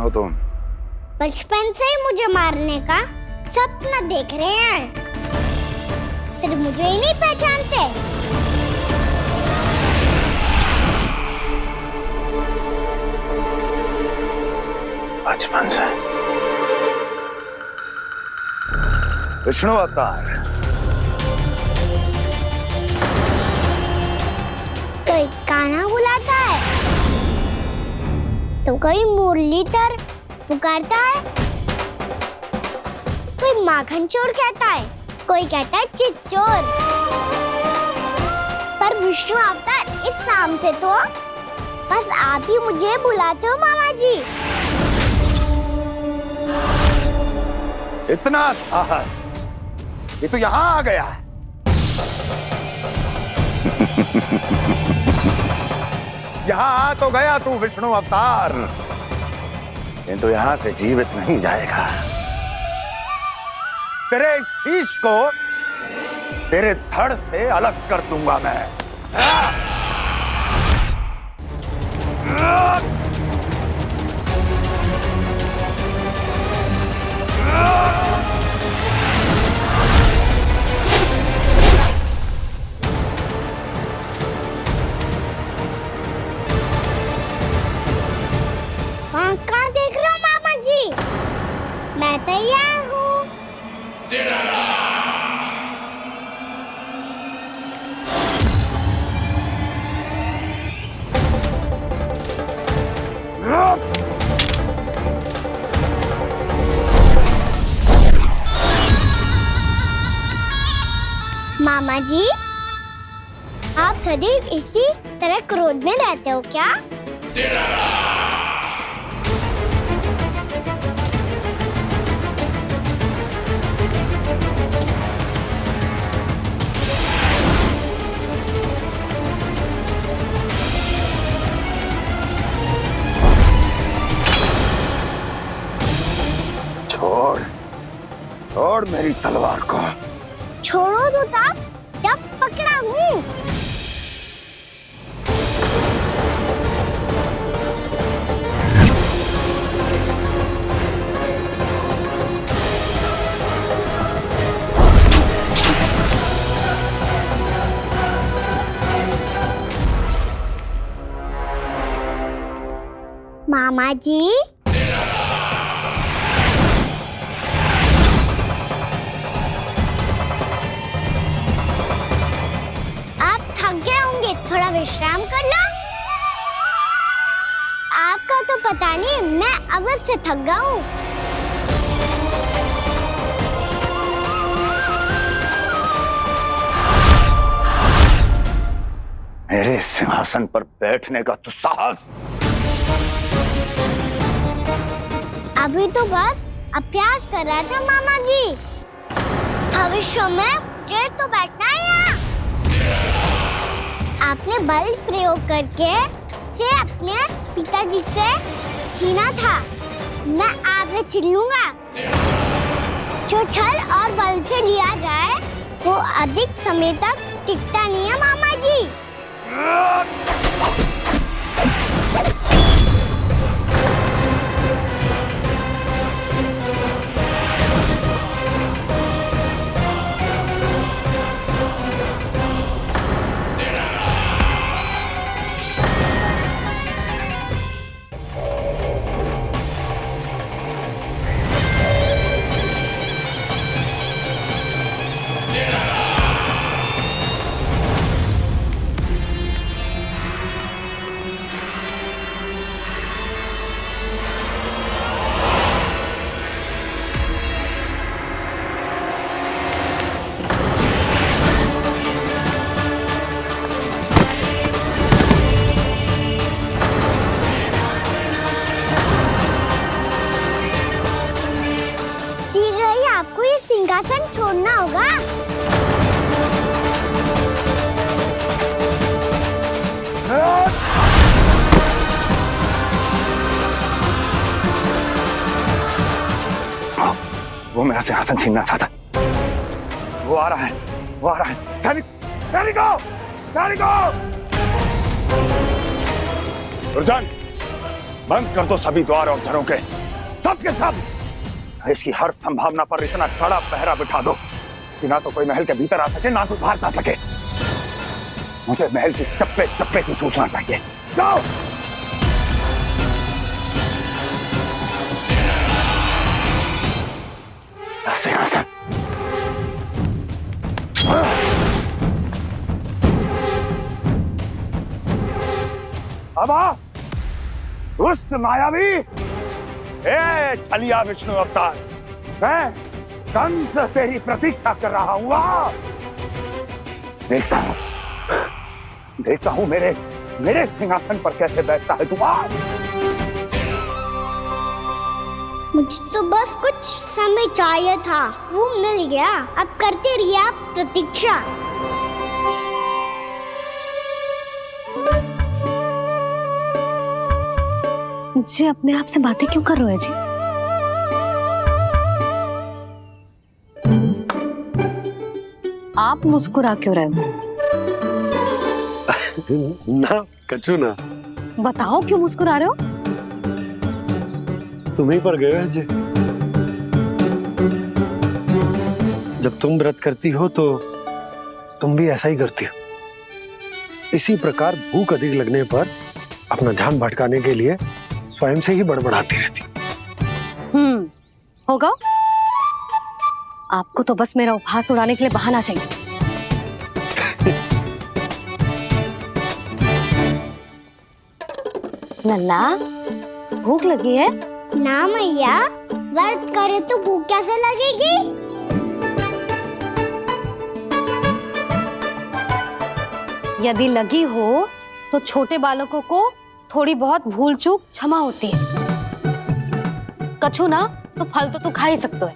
हो तुम? बचपन से ही मुझे मारने का सपना देख रहे हैं, सिर्फ मुझे ही नहीं पहचानते। बचपन से विष्णु अवतार। कोई कान्हा बुलाता है तो कोई मुरलीधर पुकारता है, कोई माखन चोर कहता है, कोई कहता है चिच्चोर। पर विष्णु अवतार इस नाम से तो बस आप ही मुझे बुलाते हो मामा जी। इतना साहस, ये तो यहाँ आ गया है। यहाँ आ तो गया तू विष्णु अवतार, किंतु यहाँ से जीवित नहीं जाएगा। तेरे शीश को तेरे धड़ से अलग कर दूंगा मैं। कहाँ देख रहे हो मामा जी? मैं तैयार हूँ। मामा जी, आप सदैव इसी तरह क्रोध में रहते हो क्या? छोड़, छोड़ मेरी तलवार को। छोड़ो तो तब जब पकड़ा हूँ। मामा जी, थोड़ा विश्राम कर लो। आपका तो पता नहीं, मैं अवश्य थक गया हूँ। मेरे सिंहासन पर बैठने का तू साहस? अभी तो बस अभ्यास कर रहा था मामा जी। भविष्य में मुझे तो बैठना है यहाँ। आपने बल प्रयोग करके से अपने पिताजी से छीना था, मैं आपसे छीन लूंगा। जो छल और बल से लिया जाए वो अधिक समय तक टिकता नहीं है मामा जी। सिंहासन छोड़ना होगा। वो मेरा सिंहासन छीनना चाहता। वो आ रहा है, वो आ रहा है। सैनिक, सैनिकों, सैनिकों! दुर्जन, बंद कर दो सभी द्वार और झरों के, सब के सब। इसकी हर संभावना पर इतना कड़ा पहरा बिठा दो कि ना तो कोई महल के भीतर आ सके, ना कोई बाहर जा सके। मुझे महल की चप्पे चप्पे की सूचना चाहिए। जाओ। सिंहासन। अब आ, दुष्ट मायावी, ए छलिया विष्णु अवतार, मैं कंस तेरी प्रतीक्षा कर रहा हूं। आ, देखता हूं मेरे सिंहासन पर कैसे बैठता है तू। आ, मुझे तो बस कुछ समय चाहिए था, वो मिल गया। अब करते रहिए आप प्रतीक्षा। जी अपने आप से बातें क्यों कर रहे हो जी? आप मुस्कुरा क्यों रहे हो? ना कचू ना। बताओ क्यों मुस्कुरा रहे हो? तुम्हीं पर गए हैं जी। जब तुम व्रत करती हो तो तुम भी ऐसा ही करती हो। इसी प्रकार भूख अधिक लगने पर अपना ध्यान भटकाने के लिए स्वयं से ही बड़बड़ाती रहती। होगा। आपको तो बस मेरा उपहास उड़ाने के लिए बहाना चाहिए। लल्ला, भूख लगी है? ना मैया, व्रत करे तो भूख कैसे लगेगी? यदि लगी हो तो छोटे बालकों को थोड़ी बहुत भूल चूक क्षमा होती है। कछु ना तो फल तो तू खा ही सकते है।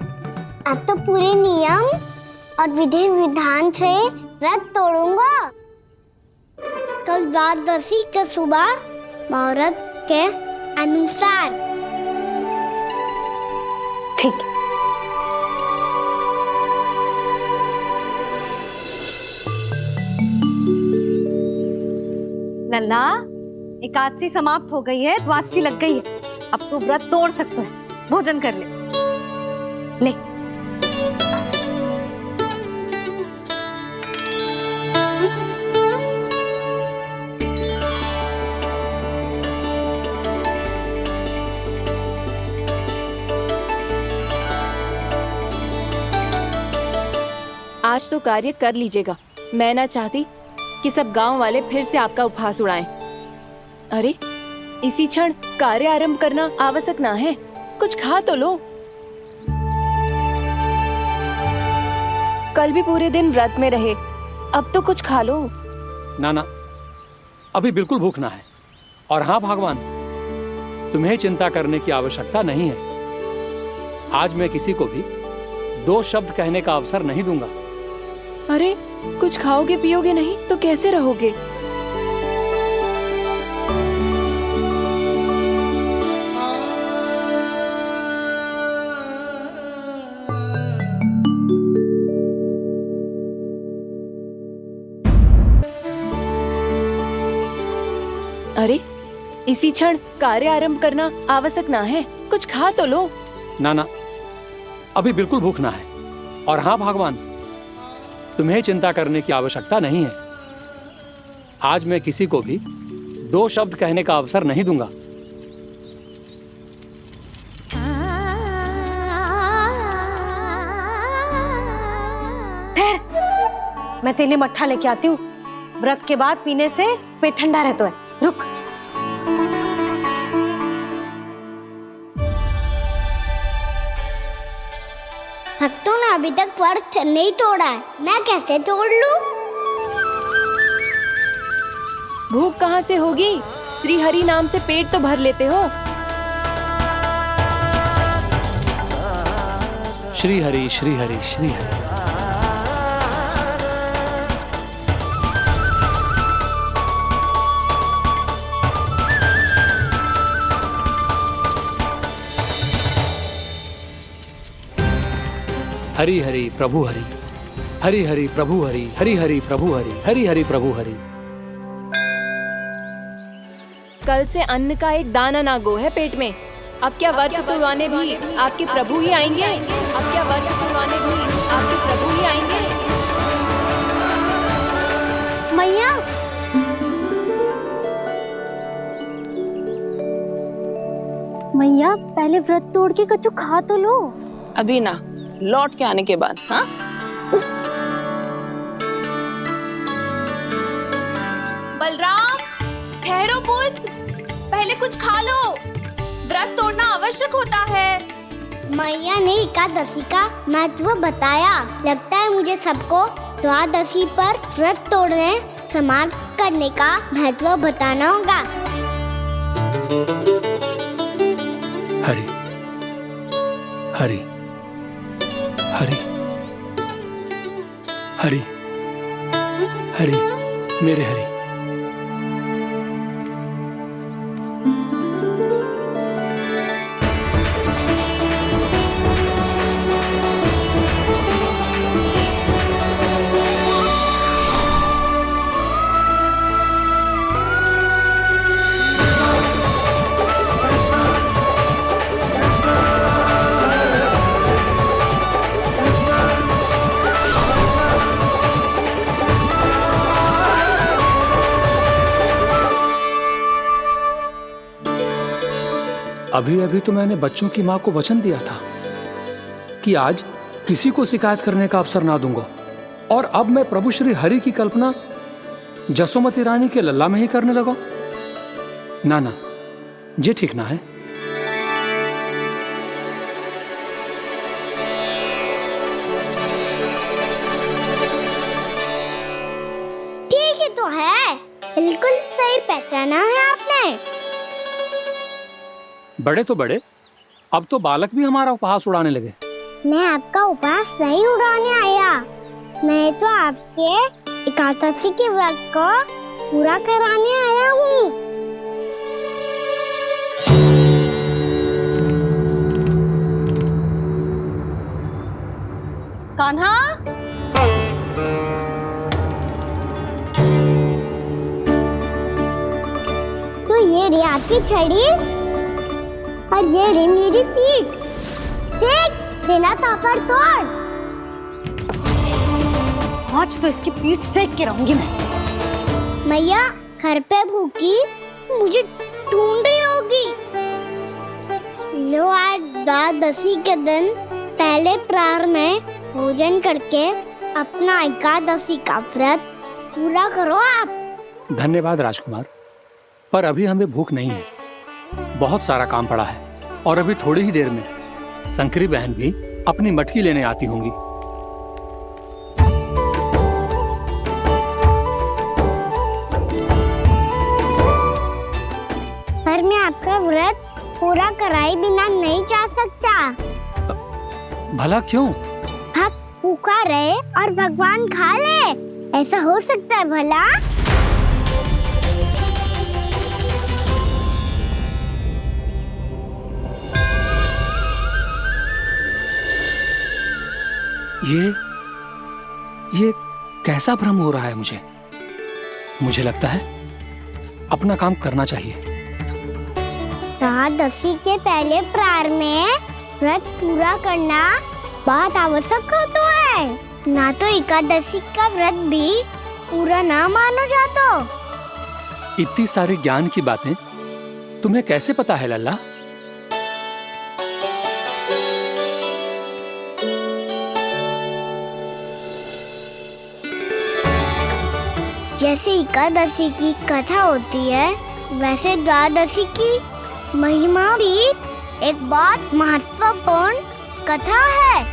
अब तो पूरे नियम और विधि विधान से व्रत तोड़ूंगा। कल द्वादशी के सुबह मुहूर्त के अनुसार। ठीक। लल्ला, एकादशी समाप्त हो गई है, द्वादशी लग गई है। अब तू व्रत तोड़ सकते है। भोजन कर ले। ले। आज तो कार्य कर लीजिएगा। मैं ना चाहती कि सब गांव वाले फिर से आपका उपहास उड़ाएं। अरे, इसी क्षण कार्य आरंभ करना आवश्यक ना है। कुछ खा तो लो। कल भी पूरे दिन व्रत में रहे, अब तो कुछ खा लो। ना, अभी बिल्कुल भूख ना है। और हाँ भगवान, तुम्हें चिंता करने की आवश्यकता नहीं है। आज मैं किसी को भी 2 शब्द कहने का अवसर नहीं दूंगा। अरे, कुछ खाओगे पियोगे नहीं तो कैसे रहोगे? अरे, इसी क्षण कार्य आरंभ करना आवश्यक ना है। कुछ खा तो लो। ना, अभी बिल्कुल भूख ना है। और हाँ भगवान, तुम्हें चिंता करने की आवश्यकता नहीं है। आज मैं किसी को भी 2 शब्द कहने का अवसर नहीं दूंगा। मैं तेरे लिए मट्ठा लेके आती हूँ। व्रत के बाद पीने से पेट ठंडा रहता है। रुक। भक्तों ने अभी तक व्रत नहीं तोड़ा है, मैं कैसे तोड़ लूं? भूख कहाँ से होगी? श्री हरि नाम से पेट तो भर लेते हो। श्री हरि श्री हरि श्री हरि। हरि हरि प्रभु हरि, हरि हरि प्रभु हरि, हरि हरि प्रभु हरि, हरि हरि प्रभु हरि। कल से अन्न का एक दाना ना गो है पेट में। अब क्या व्रत तुड़वाने भी आपके प्रभु ही आएंगे? अब क्या व्रत तुड़वाने भी आपके प्रभु ही आएंगे? मैया, मैया पहले व्रत तोड़ के कच्चू खा तो लो। अभी ना, लौट के आने के बाद। हाँ, बलराम, ठहरो पुत्र, पहले कुछ खा लो। व्रत तोड़ना आवश्यक होता है। मैया ने एकादशी का महत्व बताया। लगता है मुझे सबको द्वादशी पर व्रत तोड़ने समाप्त करने का महत्व बताना होगा। हरि हरि हरि हरि हरि मेरे हरि। अभी अभी तो मैंने बच्चों की माँ को वचन दिया था कि आज किसी को शिकायत करने का अवसर ना दूंगा, और अब मैं प्रभु श्री हरि की कल्पना जसोमती रानी के लल्ला में ही करने लगा। ना ना, ये ठीक ना है। ठीक ही तो है, बिल्कुल सही पहचाना है आपने। बड़े तो बड़े, अब तो बालक भी हमारा उपहास उड़ाने लगे। मैं आपका उपहास नहीं उड़ाने आया, मैं तो आपके एकादशी के व्रत को पूरा कराने आया हूँ। कान्हा, तो ये रही आपकी छड़ी और ये रही मेरी पीठ। सेक बिना तापड़ तोड़। आज तो इसकी पीठ सेक के रहूंगी मैं। मैया घर पे भूखी मुझे ढूंढ रही होगी। लो, आज द्वादशी के दिन पहले प्रहर में भोजन करके अपना एकादशी का व्रत पूरा करो आप। धन्यवाद राजकुमार, पर अभी हमें भूख नहीं है। बहुत सारा काम पड़ा है, और अभी थोड़ी ही देर में शंकरी बहन भी अपनी मटकी लेने आती होंगी। पर मैं आपका व्रत पूरा कराए बिना नहीं जा सकता। भला क्यों? भक्त भूखा रहे और भगवान खा ले, ऐसा हो सकता है भला? ये कैसा भ्रम हो रहा है मुझे? मुझे लगता है अपना काम करना चाहिए। द्वादशी के पहले प्रहर में व्रत पूरा करना बहुत आवश्यक होता है। ना तो एकादशी का व्रत भी पूरा ना मानो जाता। इतनी सारी ज्ञान की बातें तुम्हें कैसे पता है लल्ला? जैसे एकादशी की कथा होती है, वैसे द्वादशी की महिमा भी एक बहुत महत्वपूर्ण कथा है।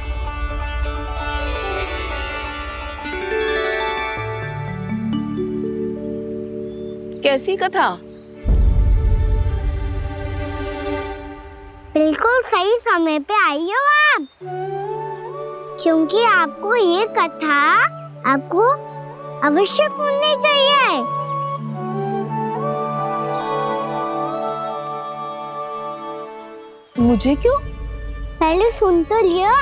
कैसी कथा? बिल्कुल सही समय पे आई हो आप, क्योंकि आपको ये कथा आपको अवश्य सुननी चाहिए। मुझे क्यों? पहले सुन तो लिया,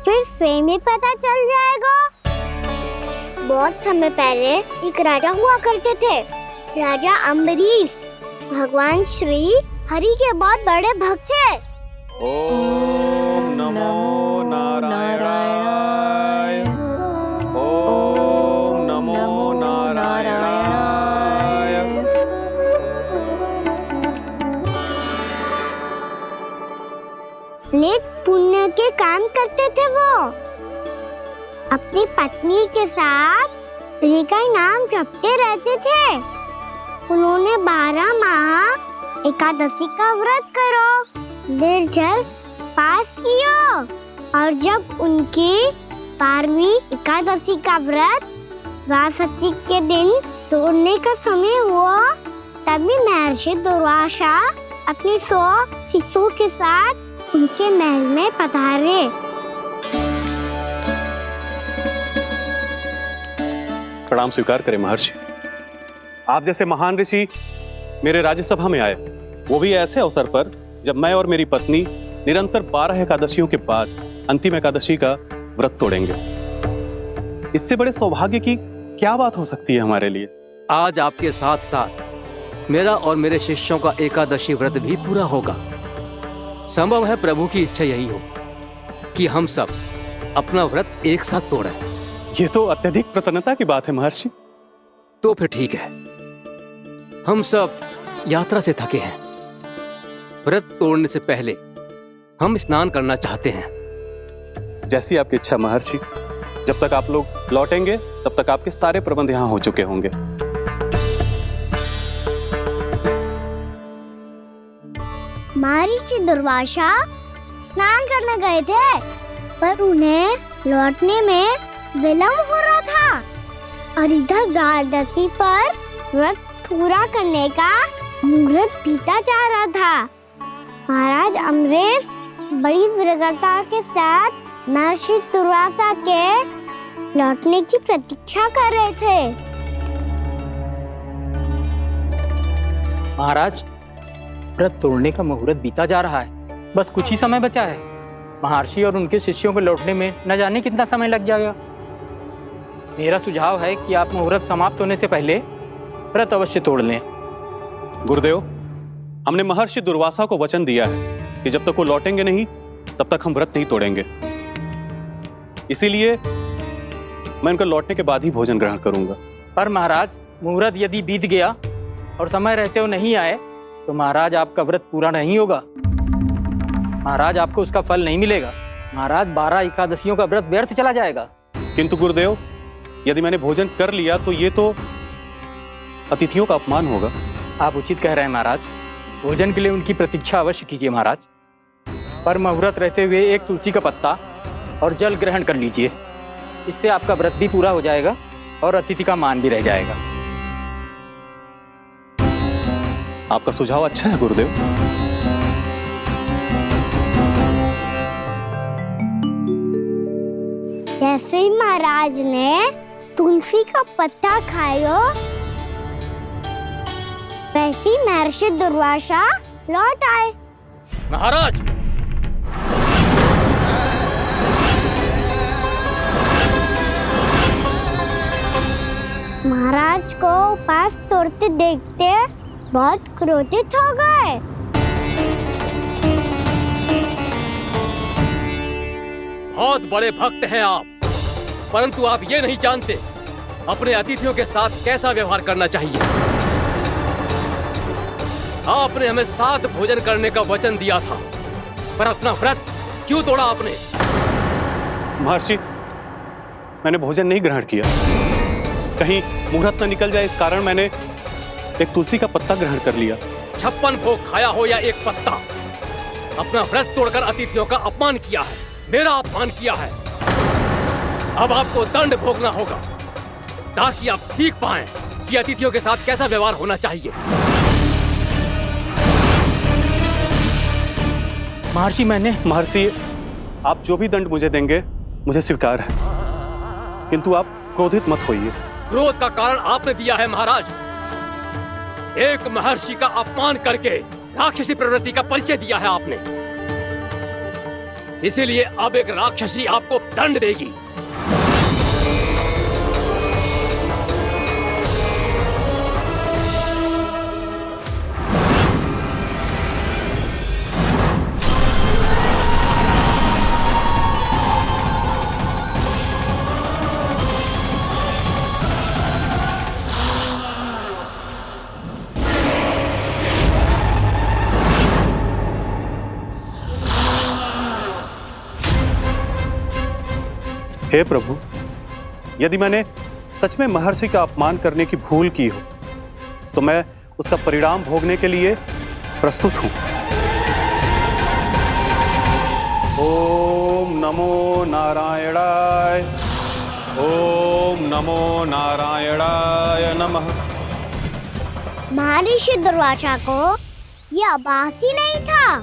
फिर स्वयं ही पता चल जाएगा। बहुत समय पहले एक राजा हुआ करते थे, राजा अम्बरीश। भगवान श्री हरि के बहुत बड़े भक्त थे। ओम नमो नारायणाय। ओम नमो नारायणाय। नेक पुण्य के काम करते थे वो। अपनी पत्नी के साथ हरि का नाम जपते रहते थे। उन्होंने 12 माह एकादशी का व्रत करो, निर्जल पास किया, और जब उनकी 12वीं एकादशी का व्रत वासंती के दिन तोड़ने का समय हुआ, तभी महर्षि दुर्वासा अपनी 100 शिष्यों के साथ उनके महल में पधारे। प्रणाम स्वीकार करें महर्षि। आप जैसे महान ऋषि मेरे राज्यसभा में आए, वो भी ऐसे अवसर पर जब मैं और मेरी पत्नी निरंतर 12 एकादशियों के बाद अंतिम एकादशी का व्रत तोड़ेंगे। इससे बड़े सौभाग्य की क्या बात हो सकती है हमारे लिए। आज आपके साथ साथ मेरा और मेरे शिष्यों का एकादशी व्रत भी पूरा होगा। संभव है प्रभु की इच्छा यही हो कि हम सब अपना व्रत एक साथ तोड़ें। ये तो अत्यधिक प्रसन्नता की बात है महर्षि। तो फिर ठीक है, हम सब यात्रा से थके हैं। व्रत तोड़ने से पहले हम स्नान करना चाहते हैं। जैसी आपकी इच्छा महर्षि। जब तक आप लोग लौटेंगे तब तक आपके सारे प्रबंध यहाँ हो चुके होंगे। महर्षि दुर्वासा स्नान करने गए थे, पर उन्हें लौटने में विलंब हो रहा था, और इधर द्वादशी पर व्रत पूरा करने का मुहूर्त बीता जा रहा था। महाराज अमरेश बड़ी विरगता के साथ महर्षि दुर्वासा के लौटने की प्रतीक्षा कर रहे थे। महाराज, व्रत तोड़ने का मुहूर्त बीता जा रहा है, बस कुछ ही समय बचा है। महर्षि और उनके शिष्यों को लौटने में न जाने कितना समय लग जाएगा। मेरा सुझाव है कि आप मुहूर्त समाप्त होने से पहले व्रत अवश्य तोड़ लें। गुरुदेव, हमने महर्षि दुर्वासा को वचन दिया है कि जब तक वो लौटेंगे नहीं तब तक हम व्रत नहीं तोड़ेंगे। इसीलिए मैं उनके लौटने के बाद ही भोजन ग्रहण करूंगा। पर महाराज, मुहूर्त यदि बीत गया और समय रहते हुए नहीं आए तो महाराज आपका व्रत पूरा नहीं होगा। महाराज, आपको उसका फल नहीं मिलेगा। महाराज, 12 एकादशियों का व्रत व्यर्थ चला जाएगा। किंतु गुरुदेव, यदि मैंने भोजन कर लिया तो ये तो अतिथियों का अपमान होगा। आप उचित कह रहे हैं महाराज, भोजन के लिए उनकी प्रतीक्षा अवश्य कीजिए महाराज। पर मुहूर्त रहते हुए एक तुलसी का पत्ता और जल ग्रहण कर लीजिए। इससे आपका व्रत भी पूरा हो जाएगा और अतिथि का मान भी रह जाएगा। आपका सुझाव अच्छा है गुरुदेव। जैसे ही महाराज ने तुलसी का पत्ता खाया, वैसे ही महर्षि दुर्वासा लौट आए। महाराज, महाराज को उपास तोड़ते देखते बहुत क्रोधित हो गए। बहुत बड़े भक्त हैं आप, परंतु आप ये नहीं जानते अपने अतिथियों के साथ कैसा व्यवहार करना चाहिए। आपने हमें साथ भोजन करने का वचन दिया था, पर अपना व्रत क्यों तोड़ा आपने? महर्षि, मैंने भोजन नहीं ग्रहण किया। कहीं मुहूर्त न निकल जाए इस कारण मैंने एक तुलसी का पत्ता ग्रहण कर लिया। 56 भोग खाया हो या एक पत्ता, अपना व्रत तोड़कर अतिथियों का अपमान किया है, मेरा अपमान किया है। अब आपको दंड भोगना होगा ताकि आप सीख पाएं कि अतिथियों के साथ कैसा व्यवहार होना चाहिए। महर्षि, आप जो भी दंड मुझे देंगे मुझे स्वीकार है, किंतु आप क्रोधित मत होइए। क्रोध का कारण आपने दिया है महाराज। एक महर्षि का अपमान करके राक्षसी प्रवृत्ति का परिचय दिया है आपने। इसीलिए अब एक राक्षसी आपको दंड देगी। हे प्रभु, यदि मैंने सच में महर्षि का अपमान करने की भूल की हो तो मैं उसका परिणाम भोगने के लिए प्रस्तुत हूं। ओम नमो नारायणाय, ओम नमो नारायणाय नमः। महर्षि दुर्वासा को ये आभास ही नहीं था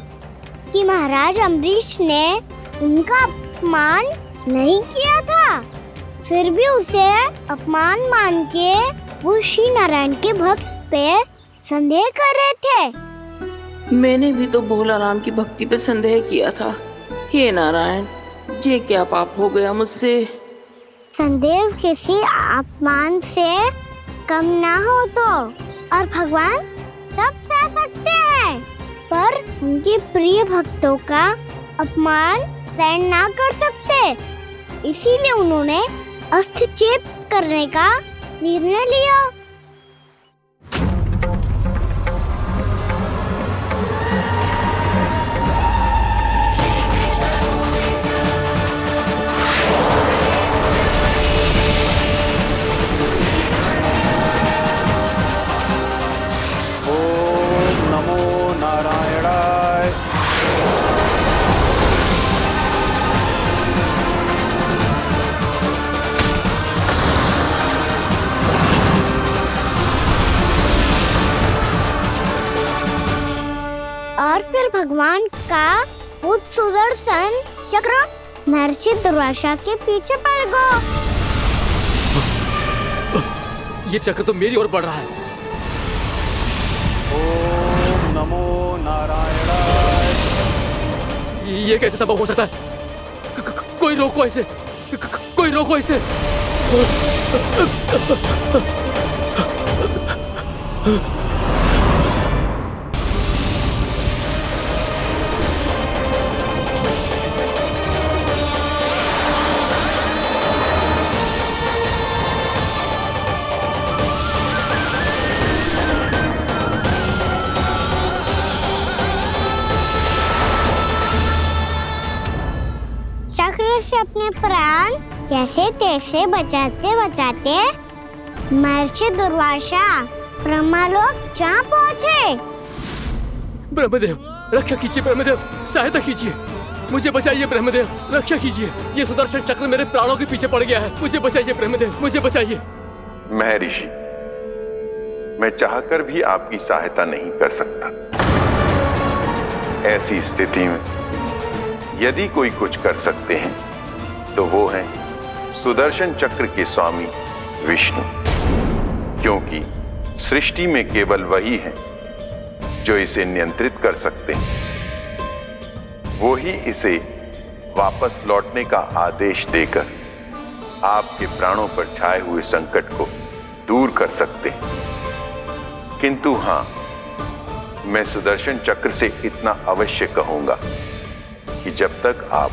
कि महाराज अम्बरीश ने उनका अपमान नहीं किया था। फिर भी उसे अपमान मान के वो श्री नारायण के भक्त पे संदेह कर रहे थे। मैंने भी तो भोला राम की भक्ति पे संदेह किया था। हे नारायण, ये क्या पाप हो गया मुझसे? संदेह किसी अपमान से कम ना हो तो, और भगवान सब सह सकते हैं, पर उनके प्रिय भक्तों का अपमान सहन ना कर सकते। इसीलिए उन्होंने हस्तक्षेप करने का निर्णय लिया। ओम नमो नारायणाय। और फिर भगवान का वो सुदर्शन चक्र महर्षि दुर्वासा के पीछे पड़ गया। ये चक्र तो मेरी ओर बढ़ रहा है। ओम नमो नारायणाय। ये कैसे संभव हो सकता है? कोई रोको इसे, कोई रोको इसे। चक्र से अपने प्राण कैसे तैसे बचाते बचाते महर्षि दुर्वासा ब्रह्मलोक जहाँ पहुँचे। ब्रह्मदेव, रक्षा कीजिए ब्रह्मदेव, सहायता कीजिए, मुझे बचाइए ब्रह्मदेव, रक्षा कीजिए। ये सुदर्शन चक्र मेरे प्राणों के पीछे पड़ गया है, मुझे बचाइए ब्रह्मदेव, मुझे बचाइए। महर्षि, मैं चाहकर भी आपकी सहायता नहीं कर सकता। ऐसी स्थिति में यदि कोई कुछ कर सकते हैं तो वो हैं सुदर्शन चक्र के स्वामी विष्णु, क्योंकि सृष्टि में केवल वही है जो इसे नियंत्रित कर सकते हैं। वो ही इसे वापस लौटने का आदेश देकर आपके प्राणों पर छाए हुए संकट को दूर कर सकते हैं। किंतु हां, मैं सुदर्शन चक्र से इतना अवश्य कहूंगा कि जब तक आप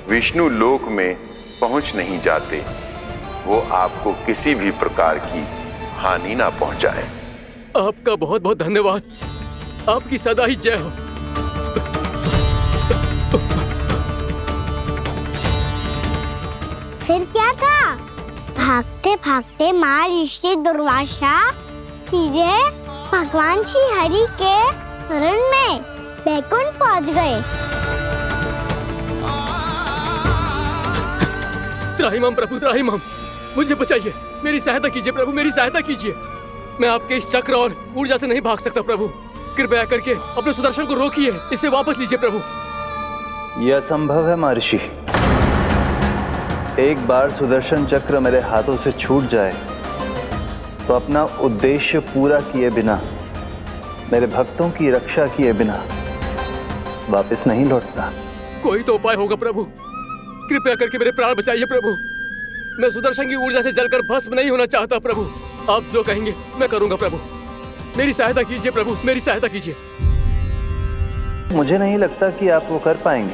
विष्णु लोक में पहुंच नहीं जाते, वो आपको किसी भी प्रकार की हानि ना पहुंचाए। आपका बहुत बहुत धन्यवाद, आपकी सदा ही जय हो। फिर क्या था? भागते भागते महर्षि दुर्वासा सीधे भगवान श्री हरि के शरण में बैकुंठ पहुंच गए। त्राहिमाम प्रभु, त्राहिमाम, मुझे बचाइए, मेरी सहायता कीजिए प्रभु, मेरी सहायता कीजिए। मैं आपके इस चक्र और ऊर्जा से नहीं भाग सकता प्रभु, कृपया करके अपने सुदर्शन को रोकिए, इसे वापस लीजिए प्रभु। यह असंभव है महर्षि। एक बार सुदर्शन चक्र मेरे हाथों से छूट जाए तो अपना उद्देश्य पूरा किए बिना, मेरे भक्तों की रक्षा किए बिना वापस नहीं लौटता। कोई तो उपाय होगा प्रभु, कृपया करके मेरे प्राण बचाइए प्रभु। मैं सुदर्शन की ऊर्जा से जलकर भस्म नहीं होना चाहता प्रभु। आप जो कहेंगे मैं करूंगा प्रभु, मेरी सहायता कीजिए प्रभु, मेरी सहायता कीजिए। मुझे नहीं लगता कि आप वो कर पाएंगे।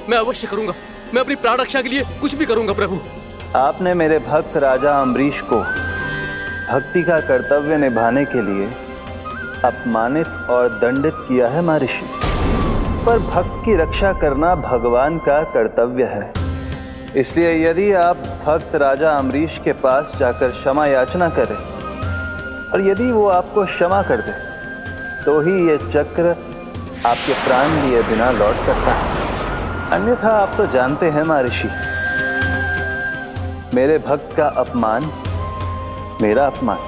मैं अवश्य करूंगा, मैं अपनी प्राण रक्षा के लिए कुछ भी करूंगा प्रभु। आपने मेरे भक्त राजा अम्बरीश को भक्ति का कर्तव्य निभाने के लिए अपमानित और दंडित किया है महर्षि, पर भक्त की रक्षा करना भगवान का कर्तव्य है। इसलिए यदि आप भक्त राजा अम्बरीश के पास जाकर क्षमा याचना करें और यदि वो आपको क्षमा कर दे तो ही ये चक्र आपके प्राण लिए बिना लौट सकता है। अन्यथा आप तो जानते हैं महर्षि, मेरे भक्त का अपमान मेरा अपमान।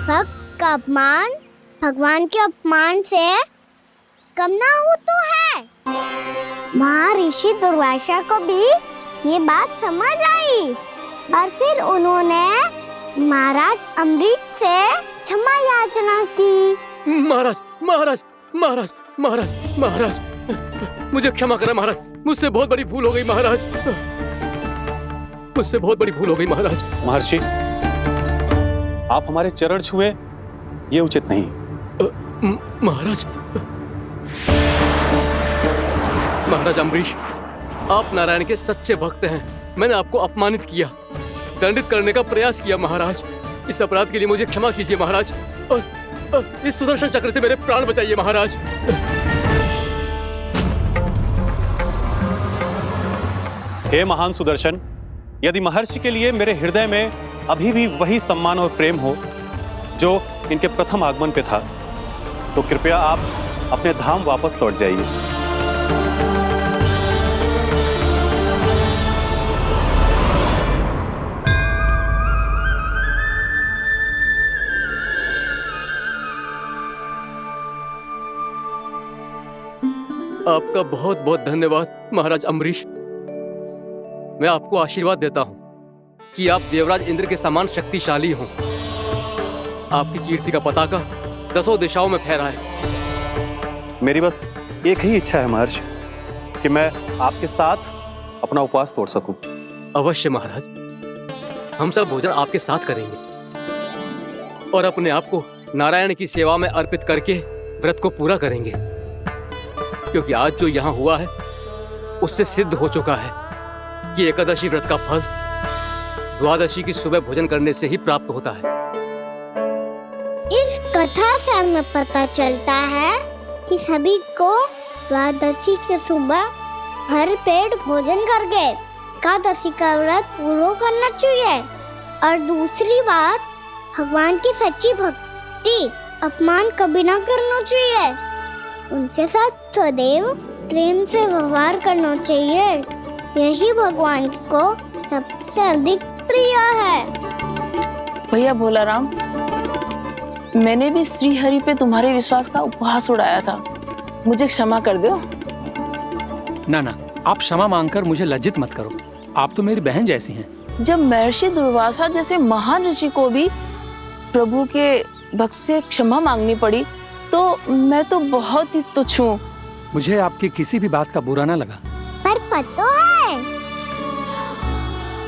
भक्त का अपमान भगवान के अपमान से कम ना हो तो है। महर्षि दुर्वासा को भी ये बात समझ आई और फिर उन्होंने महाराज अम्बरीश से क्षमा याचना की। महाराज महाराज महाराज महाराज महाराज, मुझे क्षमा करें महाराज, मुझसे बहुत बड़ी भूल हो गई महाराज, मुझसे बहुत बड़ी भूल हो गई महाराज। महर्षि, आप हमारे चरण छुए ये उचित नहीं। महाराज, महाराज अम्बरीश, आप नारायण के सच्चे भक्त हैं। मैंने आपको अपमानित किया, दंडित करने का प्रयास किया महाराज। इस अपराध के लिए मुझे क्षमा कीजिए महाराज, और इस सुदर्शन चक्र से मेरे प्राण बचाइए महाराज। हे महान सुदर्शन, यदि महर्षि के लिए मेरे हृदय में अभी भी वही सम्मान और प्रेम हो जो इनके प्रथम आगमन पे था, तो कृपया आप अपने धाम वापस लौट जाइए। आपका बहुत बहुत धन्यवाद महाराज अम्बरीश। मैं आपको आशीर्वाद देता हूं कि आप देवराज इंद्र के समान शक्तिशाली हों। आपकी कीर्ति का पताका 10 दिशाओं में फहराए। मेरी बस एक ही इच्छा है महर्षि, कि मैं आपके साथ अपना उपवास तोड़ सकूं। अवश्य महाराज, हम सब भोजन आपके साथ करेंगे और अपने आप को नारायण की सेवा में अर्पित करके व्रत को पूरा करेंगे, क्योंकि आज जो यहाँ हुआ है उससे सिद्ध हो चुका है कि एकादशी व्रत का फल द्वादशी की सुबह भोजन करने से ही प्राप्त होता है। इस कथा से हमें पता चलता है कि सभी को द्वादशी के सुबह भर पेट भोजन करके एकादशी का व्रत पूरा करना चाहिए। और दूसरी बात, भगवान की सच्ची भक्ति अपमान कभी ना करना चाहिए। उनके साथ सदैव प्रेम से व्यवहार करना चाहिए। यही भगवान को सबसे अधिक प्रिय है। भैया भोला राम, मैंने भी श्री हरि पे तुम्हारे विश्वास का उपहास उड़ाया था, मुझे क्षमा कर दो। ना ना, आप क्षमा मांगकर मुझे लज्जित मत करो, आप तो मेरी बहन जैसी हैं। जब महर्षि दुर्वासा जैसे महान ऋषि को भी प्रभु के भक्त से क्षमा मांगनी पड़ी, तो मैं तो बहुत ही तुच्छ हूँ। मुझे आपकी किसी भी बात का बुरा ना लगा। पर पता है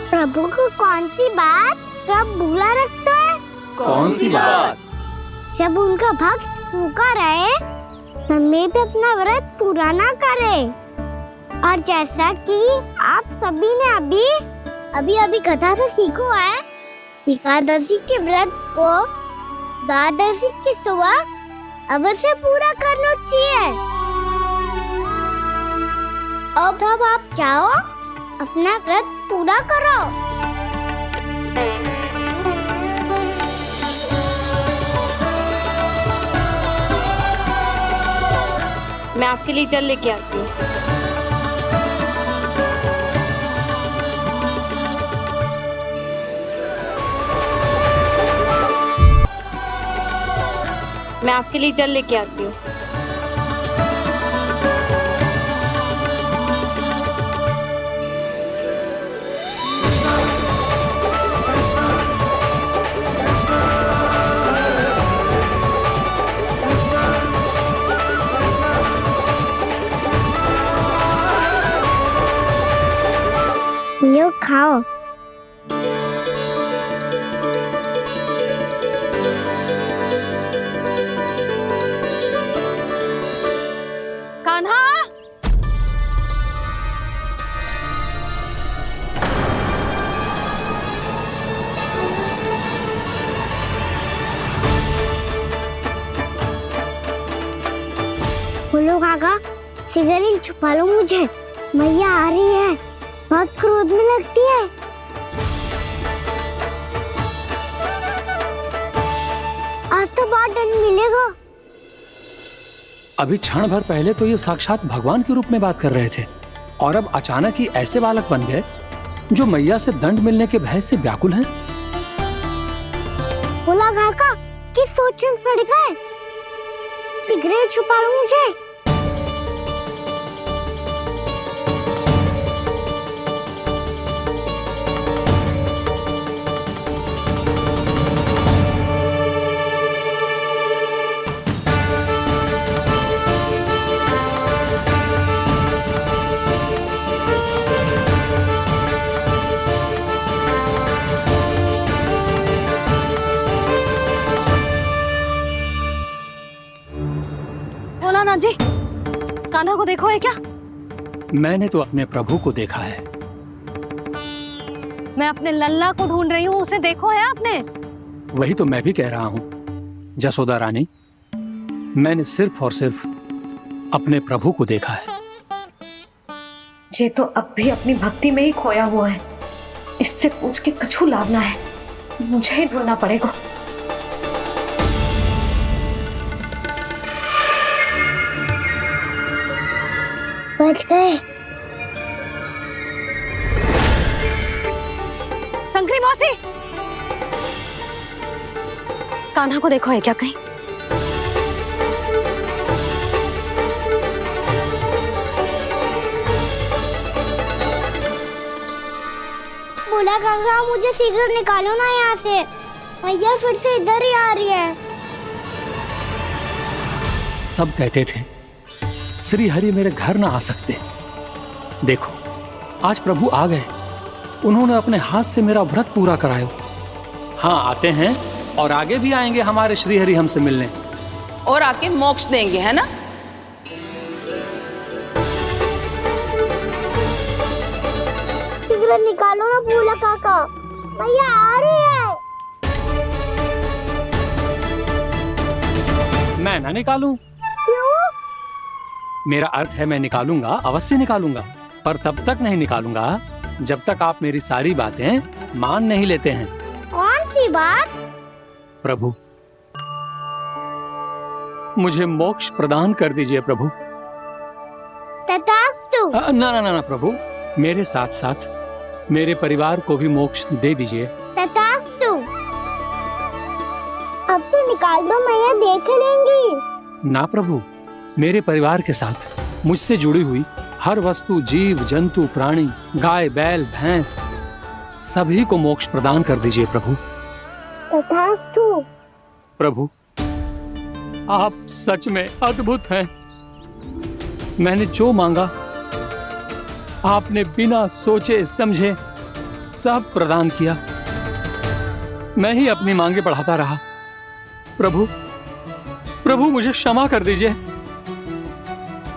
प्रभु को कौन सी बात कब बुरा रखता है? कौन सी बात? जब उनका भक्त भूखा रहे, समय पे अपना व्रत पूरा ना करे। और जैसा कि आप सभी ने अभी कथा से सीखो है, एकादशी के व्रत को द्वादशी की सुबह अवश्य पूरा करना चाहिए। अब आप जाओ, अपना व्रत पूरा करो। मैं आपके लिए जल लेके आती हूँ। मैं आपके लिए जल लेके आती हूँ। लो खाओ। कान्हा, बोलो काका, सिगरेट छुपा लो मुझे, मैया आ रही है, बहुत क्रोध में लगती है। आज तो बहुत दंड मिलेगा। अभी क्षण भर पहले तो ये साक्षात भगवान के रूप में बात कर रहे थे और अब अचानक ही ऐसे बालक बन गए जो मैया से दंड मिलने के भय से व्याकुल हैं। बोला काका किस सोच में पड़ गए? सिगरेट छुपा लो मुझे। भोलानाथ जी, कान्हा को देखो है क्या? मैंने तो अपने प्रभु को देखा है। मैं अपने लल्ला को ढूंढ रही हूँ, उसे देखो है आपने? वही तो मैं भी कह रहा हूँ जसोदा रानी, मैंने सिर्फ और सिर्फ अपने प्रभु को देखा है। ये तो अब भी अपनी भक्ति में ही खोया हुआ है, इससे पूछ के कछु लाभ ना है, मुझे ही ढूंढना पड़ेगा। बच गए। शंकरी मौसी, कान्हा को देखो है क्या कहीं? बोला काका मुझे सिगरेट निकालो ना यहाँ से, भैया फिर से इधर ही आ रही है। सब कहते थे श्री हरि मेरे घर ना आ सकते, देखो आज प्रभु आ गए, उन्होंने अपने हाथ से मेरा व्रत पूरा कराया। हाँ आते हैं और आगे भी आएंगे हमारे श्री हरि हमसे मिलने और आके मोक्ष देंगे, है ना? सिगरेट निकालो ना बोला काका, भैया आ रही है। मैं ना निकालूं? क्यों? मेरा अर्थ है मैं निकालूंगा, अवश्य निकालूंगा, पर तब तक नहीं निकालूंगा जब तक आप मेरी सारी बातें मान नहीं लेते हैं। कौन सी बात? प्रभु मुझे मोक्ष प्रदान कर दीजिए प्रभु। तथास्तु। ना ना ना प्रभु, मेरे साथ साथ मेरे परिवार को भी मोक्ष दे दीजिए। तथास्तु। अब तो निकाल दो, मैया देख लेंगी। ना प्रभु, मेरे परिवार के साथ मुझसे जुड़ी हुई हर वस्तु, जीव जंतु, प्राणी, गाय बैल भैंस, सभी को मोक्ष प्रदान कर दीजिए प्रभु। तथास्तु। प्रभु आप सच में अद्भुत हैं। मैंने जो मांगा आपने बिना सोचे समझे सब प्रदान किया। मैं ही अपनी मांगे बढ़ाता रहा। प्रभु प्रभु मुझे क्षमा कर दीजिए,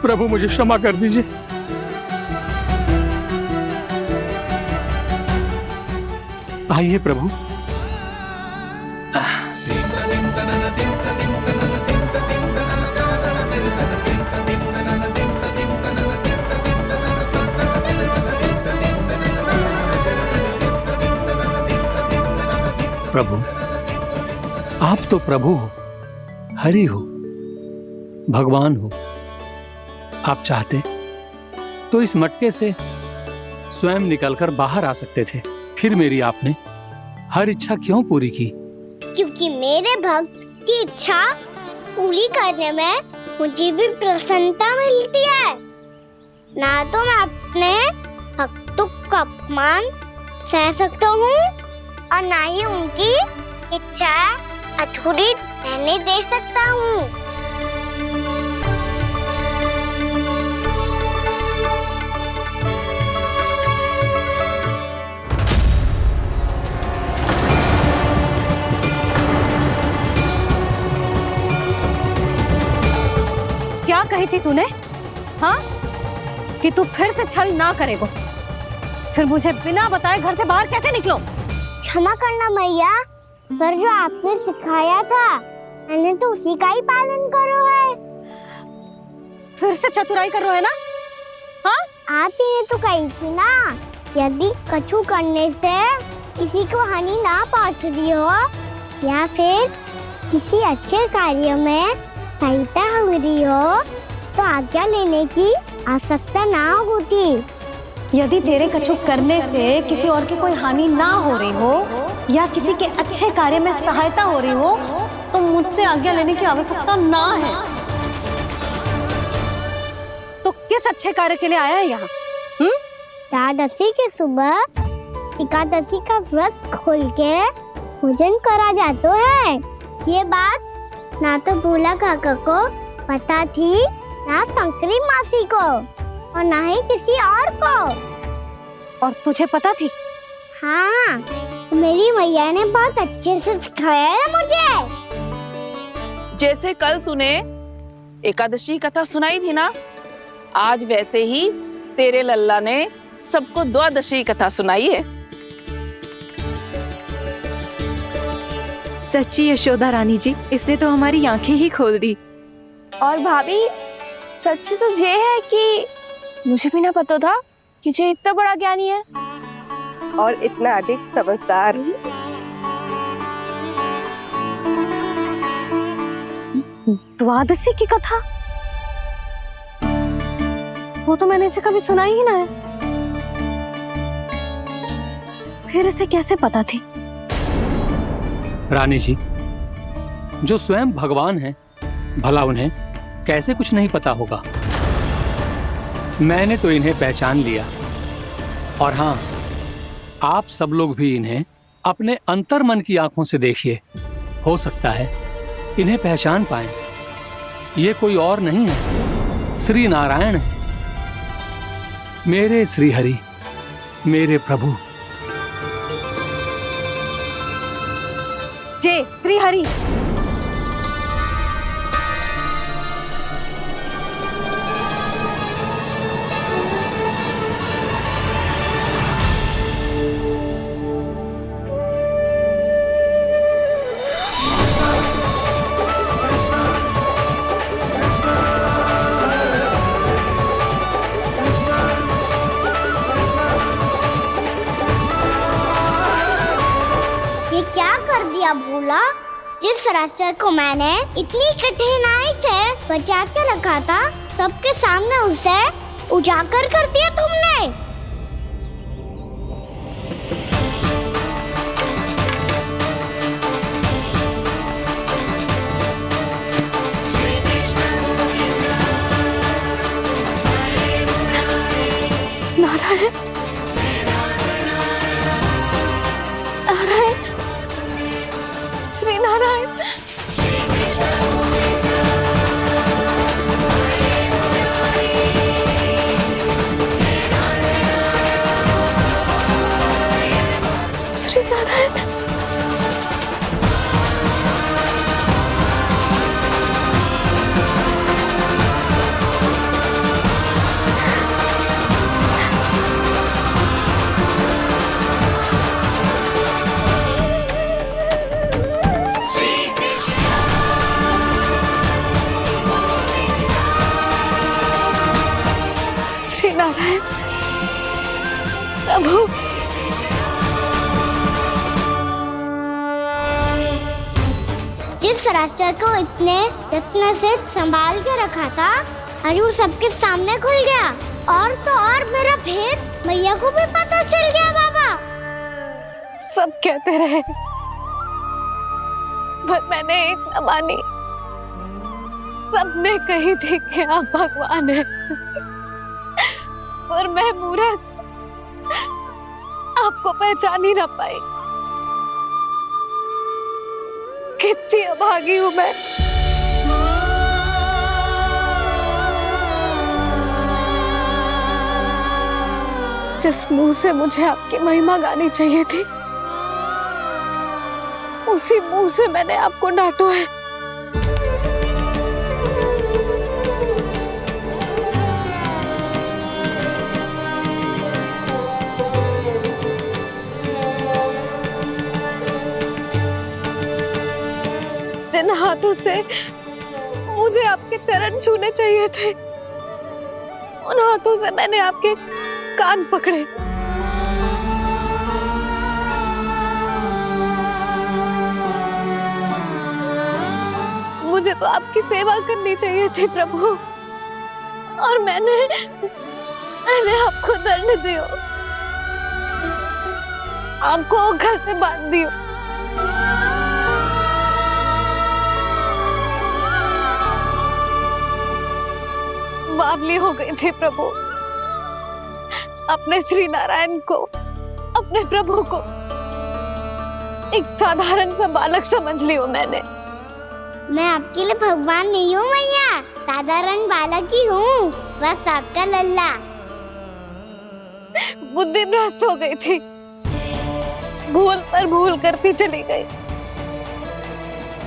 प्रभु मुझे क्षमा कर दीजिए। आइए प्रभु। प्रभु आप तो प्रभु हो, हरि हो, भगवान हो। आप चाहते तो इस मटके से स्वयं निकलकर बाहर आ सकते थे, फिर मेरी आपने हर इच्छा क्यों पूरी की? क्योंकि मेरे भक्त की इच्छा पूरी करने में मुझे भी प्रसन्नता मिलती है। ना तो मैं अपने भक्तों का अपमान सह सकता हूँ और ना ही उनकी इच्छा अधूरी रहने दे सकता हूँ। क्या कही थी तूने? हाँ, कि तू फिर से छल ना करेगा, फिर मुझे बिना बताए घर से बाहर कैसे निकलो? क्षमा करना मैया, पर जो आपने सिखाया था मैंने तो उसी का ही पालन करो है। फिर से चतुराई कर रहे हो है ना? हाँ आप ही ने तो कही थी ना, यदि कछु करने से किसी को हानि ना पहुंचती हो या फिर किसी अच्छे कार्य में सहायता हो रही हो तो आज्ञा लेने की आवश्यकता ना होती। यदि तेरे कछु करने से किसी और की कोई हानि ना हो रही हो या किसी के अच्छे कार्य में सहायता हो रही हो तो मुझसे आज्ञा लेने की आवश्यकता ना है। तो किस अच्छे कार्य के लिए आया है यहाँ? एकादशी के सुबह एकादशी का व्रत खोल के भोजन करा जाता है। ये बात ना तो भोला काका को पता थी, ना शंकरी मासी को और ना ही किसी और को। और तुझे पता थी? हाँ, मेरी मैया ने बहुत अच्छे से सिखाया है मुझे। जैसे कल तूने एकादशी कथा सुनाई थी ना, आज वैसे ही तेरे लल्ला ने सबको द्वादशी कथा सुनाई है। सच्ची यशोदा रानी जी, इसने तो हमारी आंखें ही खोल दी। और भाभी, सच तो ये है कि मुझे भी ना पता था कि ये इतना बड़ा ज्ञानी है और इतना अधिक समझदार। द्वादशी की कथा? वो तो मैंने इसे कभी सुना ही ना है। फिर इसे कैसे पता थी? रानी जी, जो स्वयं भगवान हैं, भला उन्हें कैसे कुछ नहीं पता होगा। मैंने तो इन्हें पहचान लिया। और हाँ, आप सब लोग भी इन्हें अपने अंतर्मन की आंखों से देखिए, हो सकता है इन्हें पहचान पाएं। ये कोई और नहीं है, श्री नारायण है, मेरे श्री हरि, मेरे प्रभु। जय श्री हरि। ये क्या कर दिया भोला? जिस रास्ते को मैंने इतनी कठिनाई से बचा के रखा था, सबके सामने उसे उजागर कर दिया तुमने। नारायण, नारायण, श्री नारायण। श्री नारायण। श्री नारायण प्रभु। जिस रास्ते को इतने जत्न से संभाल के रखा था, आज वो सबके सामने खुल गया। और तो और मेरा भेद मैया को भी पता चल गया। बाबा सब कहते रहे पर मैंने एक न मानी। सबने कही थी कि आप भगवान हैं, पर मैं मूर्ख आपको पहचान ही ना पाई। कितनी अभागी हूं मैं। जिस मुंह से मुझे आपकी महिमा गानी चाहिए थी, उसी मुंह से मैंने आपको डांटा है। जिन हाथों से मुझे आपके चरण छूने चाहिए थे, उन हाथों से मैंने आपके कान पकड़े। मुझे तो आपकी सेवा करनी चाहिए थी प्रभु, और मैंने आपको दंड दियो, आपको घर से बांध दियो। बावली हो गई थी प्रभु। अपने श्री नारायण को, अपने प्रभु को एक साधारण सा बालक समझ लियो मैंने। मैं आपके लिए भगवान नहीं हूँ मैया, साधारण बालक ही हूँ, बस आपका लल्ला। बुद्धि भ्रष्ट हो गई थी, भूल पर भूल करती चली गई।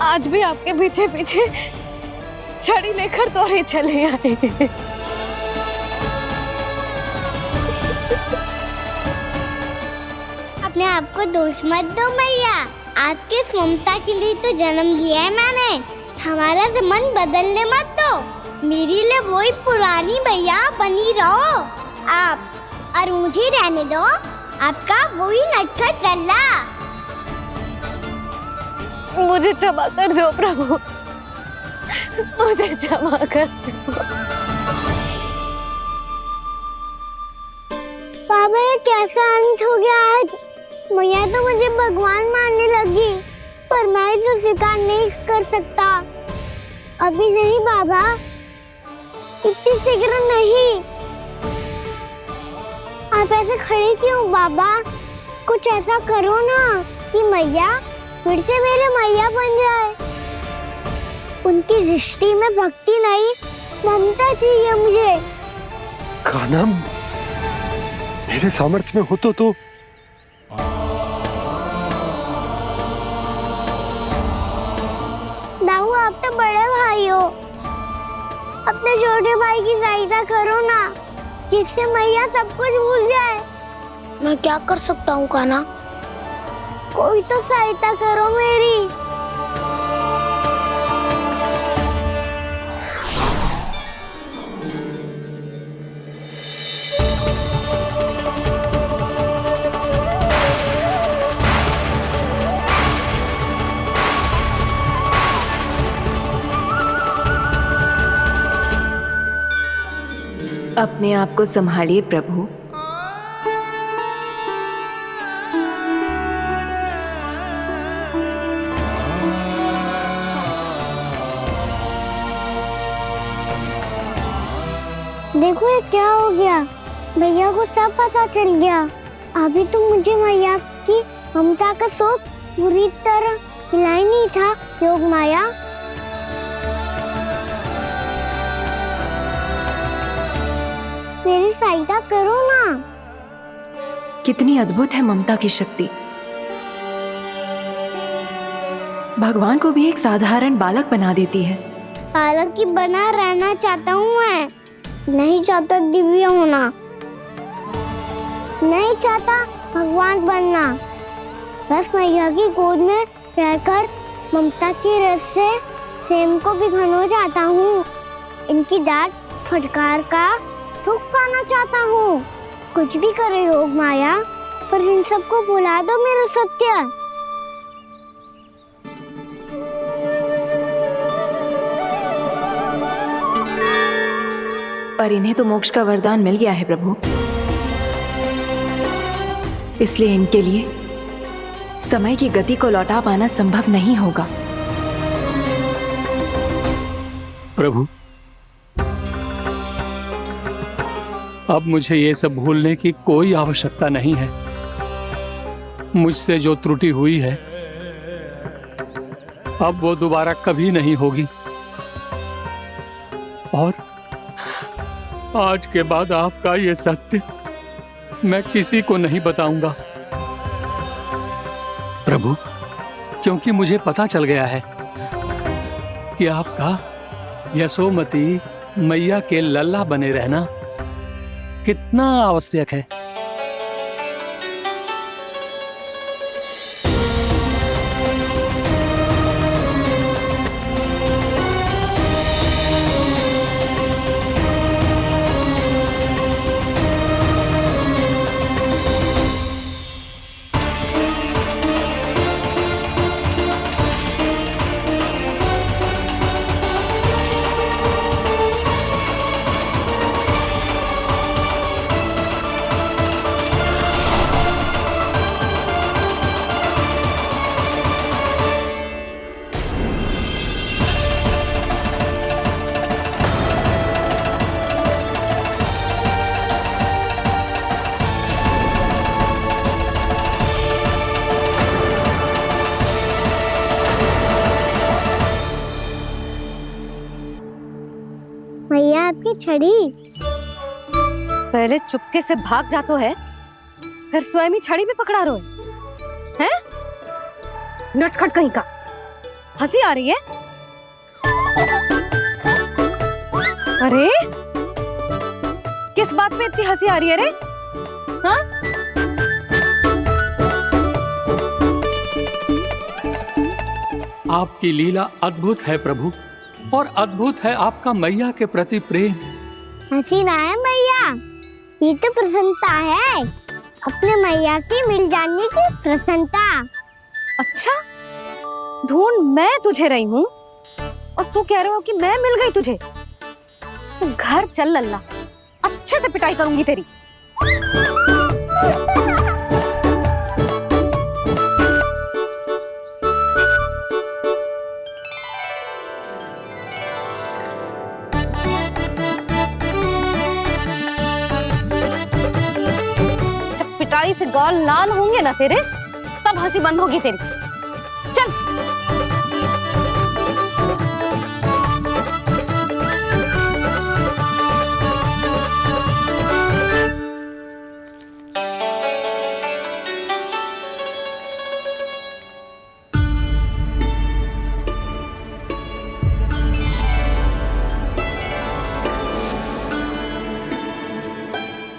आज भी आपके पीछे पीछे छड़ी लेकर दौड़े चले आए। अपने आप को दोष मत दो मैया, आपके ममता के लिए तो जन्म लिया है मैंने। हमारा मन बदलने मत दो, मेरे लिए वही पुरानी भैया बनी रहो आप, और मुझे रहने दो आपका वही नटखट लल्ला। मुझे क्षमा कर दो प्रभु, मुझे क्षमा कर दो। बाबा ये कैसा अंत हो गया आज? मैया तो मुझे भगवान मानने लगी, पर मैं इसे स्वीकार नहीं कर सकता। अभी नहीं बाबा, इतनी शीघ्र नहीं। आप ऐसे खड़े क्यों बाबा? कुछ ऐसा करो ना कि मैया फिर से मेरे मैया बन जाए। उनकी दृष्टि में भक्ति नहीं, ममता चाहिए मुझे। कान्हा, मेरे सामर्थ्य में हो तो दाऊ, आप तो बड़े भाई हो, अपने छोटे भाई की सहायता करो ना, जिससे मैया सब कुछ भूल जाए। मैं क्या कर सकता हूँ कान्हा? कोई तो सहायता करो मेरी। अपने आप को संभालिए प्रभु। देखो ये क्या हो गया, भैया को सब पता चल गया। अभी तो मुझे मैया की ममता का शौक पूरी तरह मिला ही नहीं था। योग माया, मेरी सहायता करो ना। कितनी अद्भुत है ममता की शक्ति। भगवान को भी एक साधारण बालक बना देती है। बालक की बना रहना चाहता हूँ मैं, नहीं चाहता दिव्य होना, नहीं चाहता भगवान बनना। बस मैया की गोद में रहकर ममता की रस से सेम को भिगोना चाहता हूँ। इनकी डांट फटकार का सुख पाना चाहता हूँ। कुछ भी करे योग माया, पर इन सबको भुला दो मेरा सत्य। पर इन्हें तो मोक्ष का वरदान मिल गया है प्रभु, इसलिए इनके लिए समय की गति को लौटा पाना संभव नहीं होगा। प्रभु, अब मुझे ये सब भूलने की कोई आवश्यकता नहीं है। मुझसे जो त्रुटि हुई है अब वो दोबारा कभी नहीं होगी, और आज के बाद आपका ये सत्य मैं किसी को नहीं बताऊंगा प्रभु, क्योंकि मुझे पता चल गया है कि आपका यशोमती मैया के लल्ला बने रहना कितना आवश्यक है। छड़ी। पहले चुपके से भाग जातो है, फिर स्वयं ही छड़ी भी पकड़ा रो है? नटखट कहीं का। हंसी आ रही है? अरे किस बात पे इतनी हंसी आ रही है रे? हाँ? आपकी लीला अद्भुत है प्रभु, और अद्भुत है आपका मैया के प्रति प्रेम। हंसी ना है मैया, ये तो प्रसन्नता है, अपने मैया से मिल जाने की प्रसन्नता। अच्छा, ढूंढ मैं तुझे रही हूँ और तू कह रहे हो कि मैं मिल गई तुझे। तू घर चल लल्ला, अच्छे से पिटाई करूंगी तेरी। जब पिटाई से गाल लाल होंगे ना तेरे, तब हंसी बंद होगी तेरी। चल।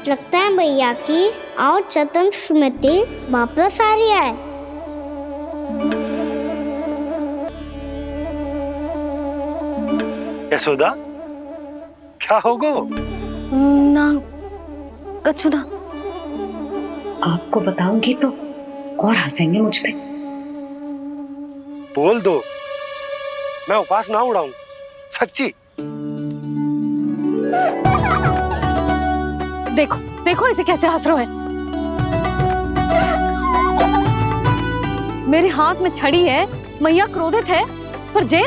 लगता है भैया की और चतन स्मृति वापस आ रही है। यशोदा, क्या होगो? ना कछु ना। आपको बताऊंगी तो और हंसेंगे मुझ पे। बोल दो, मैं उपास ना उड़ाऊं, सच्ची। देखो देखो इसे कैसे हंस रहे हैं। मेरे हाथ में छड़ी है, मैया क्रोधित है, पर जे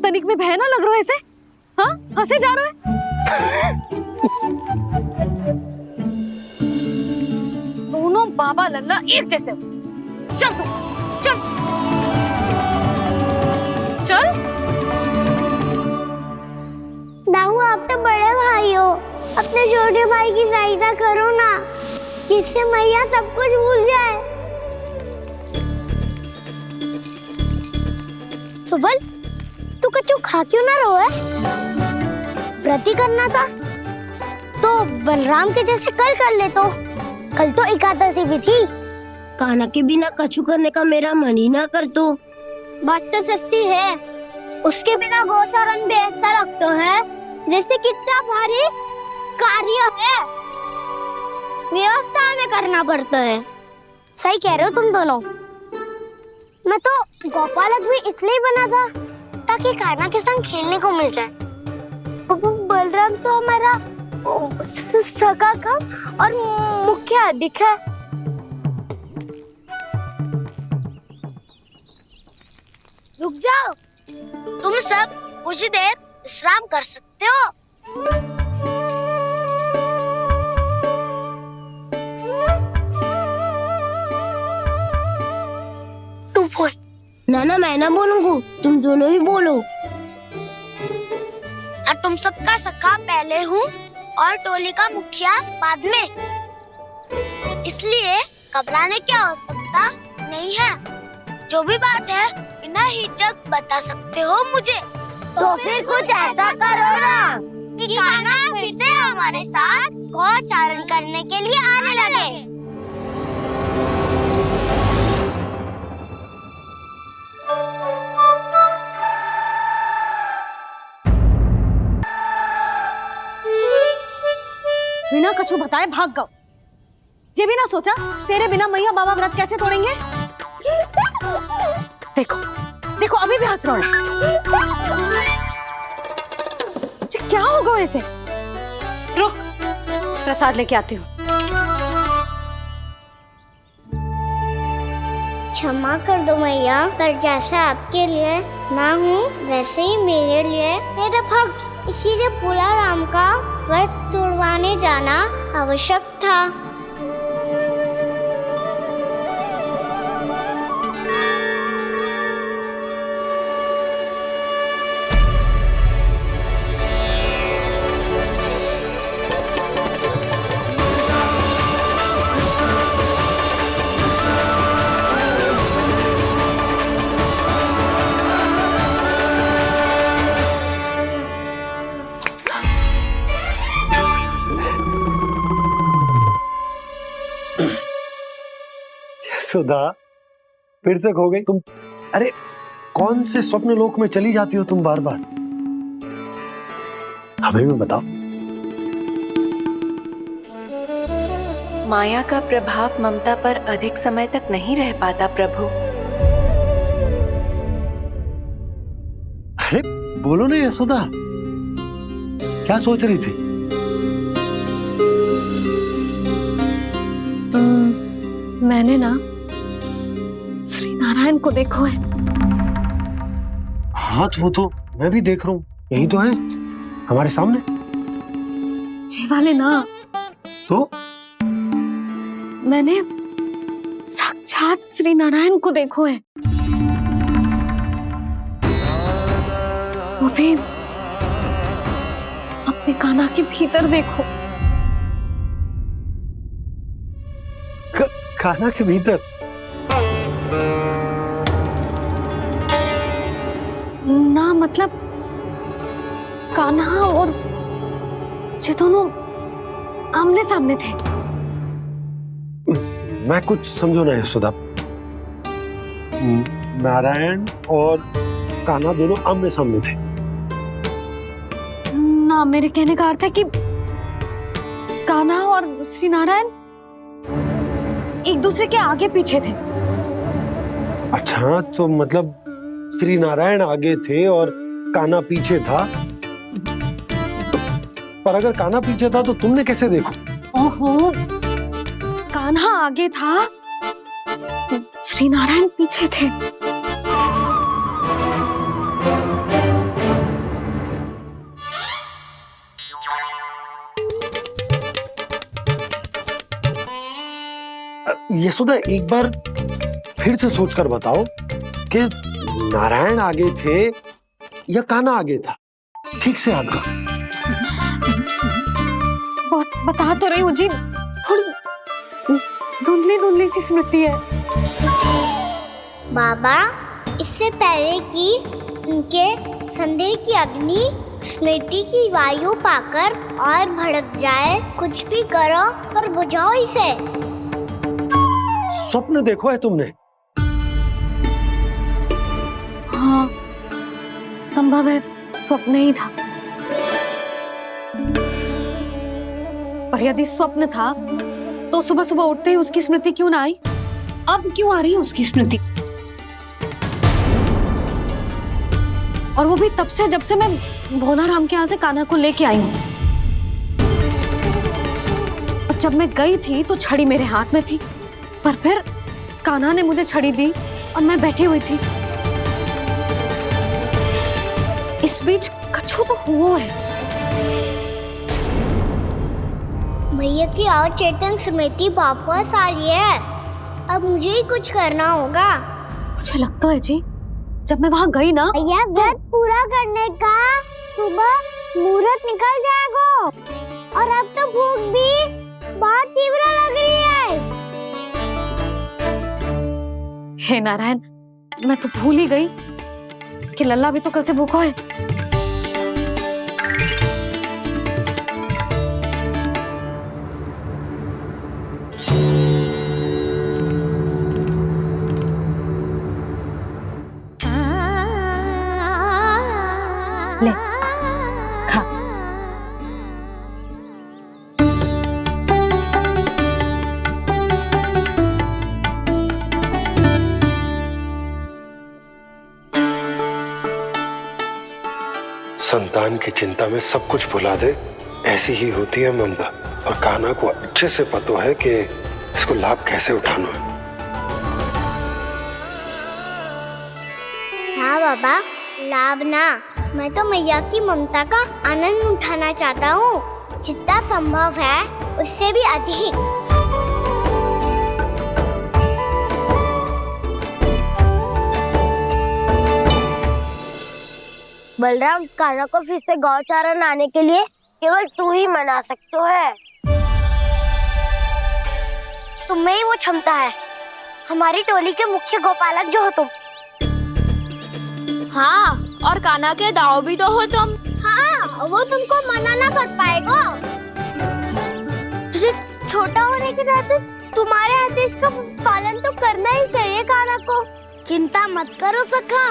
तनिक में भय ना लग रहा है इसे? हाँ, हंसे जा रहा है। दोनों बाबा लल्ला एक जैसे हो। चल तू, चल चल। दाऊ, आप तो बड़े भाई हो, अपने छोटे भाई की सहायता करो ना, जिससे मैया सब कुछ भूल जाए। सुबल, तू कच्चू खा क्यों ना रहो है? व्रत ही करना था तो बलराम के जैसे कल कर ले। तो कल तो एकादशी भी थी। खाना के बिना कछु करने का मेरा मन ही ना कर। तो बात तो सच्ची है, उसके बिना गोचारण भी ऐसा लगता है जैसे कितना भारी कार्य है, व्यवस्था में करना पड़ता है। सही कह रहे हो तुम दोनों। मैं तो गोपालक भी इसलिए बना था ताकि कान्हा के संग खेलने को मिल जाए। बलराम तो हमारा सगा काम और मुख्य अधिक है। रुक जाओ, तुम सब कुछ देर विश्राम कर सकते हो। तू बोल। ना मैं ना बोलूंगा, तुम दोनों ही बोलो। और तुम सबका सखा पहले हूँ और टोली का मुखिया बाद में, इसलिए घबराने की आवश्यकता नहीं है। जो भी बात है बिना हिचक बता सकते हो मुझे। तो फिर कुछ ऐसा करो ना कि कान्हा फिर से हमारे साथ गोचारण करने के लिए आने लगे। बिना कछु बताए भाग गओ। ये भी ना सोचा तेरे बिना मैया बाबा व्रत कैसे तोड़ेंगे? देखो देखो अभी भी हंस रहा है। क्या होगा ऐसे? रुक, प्रसाद लेके आती हूँ। क्षमा कर दो मैया, पर जैसा आपके लिए मैं हूँ वैसे ही मेरे लिए मेरा भक्त, इसीलिए पूरा राम का व्रत तोड़वाने जाना आवश्यक था। सुधा, फिर से खो गई तुम। अरे कौन से स्वप्न लोक में चली जाती हो तुम बार बार? हमें भी बताओ। माया का प्रभाव ममता पर अधिक समय तक नहीं रह पाता प्रभु। अरे बोलो ना यशोदा, क्या सोच रही थी? मैंने ना श्री नारायण को देखो है। हाँ वो तो मैं भी देख रहा हूँ, यही तो है हमारे सामने। ये वाले ना, तो मैंने साक्षात श्री नारायण को देखो है, वो भी अपने कान्हा के भीतर देखो। कान्हा के भीतर? ना मतलब कान्हा और ये दोनों आमने सामने थे। मैं कुछ समझो ना यशोदा। नारायण और कान्हा दोनों आमने सामने थे? ना, मेरे कहने का अर्थ है कि कान्हा और श्री नारायण एक दूसरे के आगे पीछे थे। अच्छा, तो मतलब श्री नारायण आगे थे और कान्हा पीछे था। पर अगर कान्हा पीछे था तो तुमने कैसे देखा? ओहो, कान्हा आगे था, श्री नारायण पीछे थे। यशोदा, एक बार फिर से सोचकर बताओ कि नारायण आगे थे या कान्हा आगे था? ठीक से याद करो। बहुत बता तो रही हूँ जी, थोड़ी धुंधली धुंधली सी स्मृति है। बाबा, इससे पहले कि उनके संदेह की अग्नि स्मृति की वायु पाकर और भड़क जाए, कुछ भी करो पर बुझाओ इसे। स्वप्न देखो है तुमने? हाँ, संभव है स्वप्न ही था। पर यदि स्वप्न था तो सुबह सुबह उठते ही उसकी स्मृति क्यों ना आई? अब क्यों आ रही है उसकी स्मृति? और वो भी तब से जब से मैं भोनाराम के यहाँ से कान्हा को लेके आई हूँ। और जब मैं गई थी तो छड़ी मेरे हाथ में थी, पर फिर कान्हा ने मुझे छड़ी दी और मैं बैठी हुई थी। इस बीच कछु तो हुआ है। भैया की अचेतन स्मृति वापस आ रही है। अब मुझे ही कुछ करना होगा। मुझे लगता है जी, जब मैं वहाँ गई ना, भैया व्रत पूरा करने का सुबह मुहूर्त निकल जाएगा और अब तो भूख भी बहुत तीव्र लग रही है। हे नारायण, मैं तो भूल ही गई कि लल्ला भी तो कल से भूखा है। ले, खा। संतान की चिंता में सब कुछ भुला दे, ऐसी ही होती है ममता। और कान्हा को अच्छे से पता है कि इसको लाभ कैसे उठाना है। हाँ बाबा, लाभ ना, मैं तो मैया की ममता का आनंद उठाना चाहता हूँ, जितना संभव है उससे भी अधिक। बलराम, कान्हा को फिर से गौचारण आने के लिए केवल तू ही मना सकते है। तुम्हें ही वो क्षमता है, हमारी टोली के मुख्य गोपालक जो हो तुम। हाँ, और कान्हा के दाव भी तो हो तुम। हाँ, वो तुमको मना ना कर पाएगा। तुझे छोटा होने के नाते तुम्हारे आदेश का पालन तो करना ही चाहिए कान्हा को। चिंता मत करो सखा,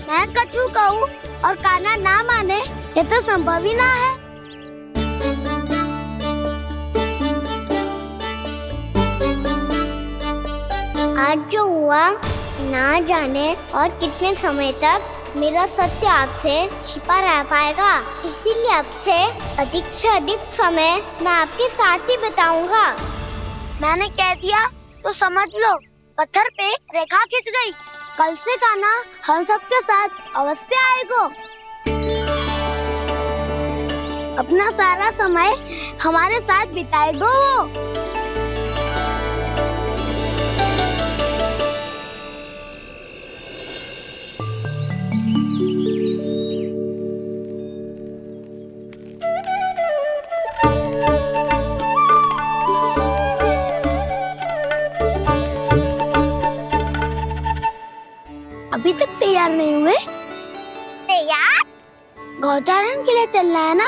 मैं कछु कहूँ और कान्हा ना माने ये तो संभव ही ना है। आज जो हुआ ना जाने और कितने समय तक मेरा सत्य आपसे छिपा रह पाएगा, इसीलिए अब से अधिक समय मैं आपके साथ ही बिताऊंगा। मैंने कह दिया तो समझ लो, पत्थर पे रेखा खिंच गई। कल से कान्हा हम सबके साथ अवश्य आएगा। अपना सारा समय हमारे साथ बिताएगा वो। अभी तक तैयार नहीं हुए? तैयार? गौचारण के लिए चलना है ना,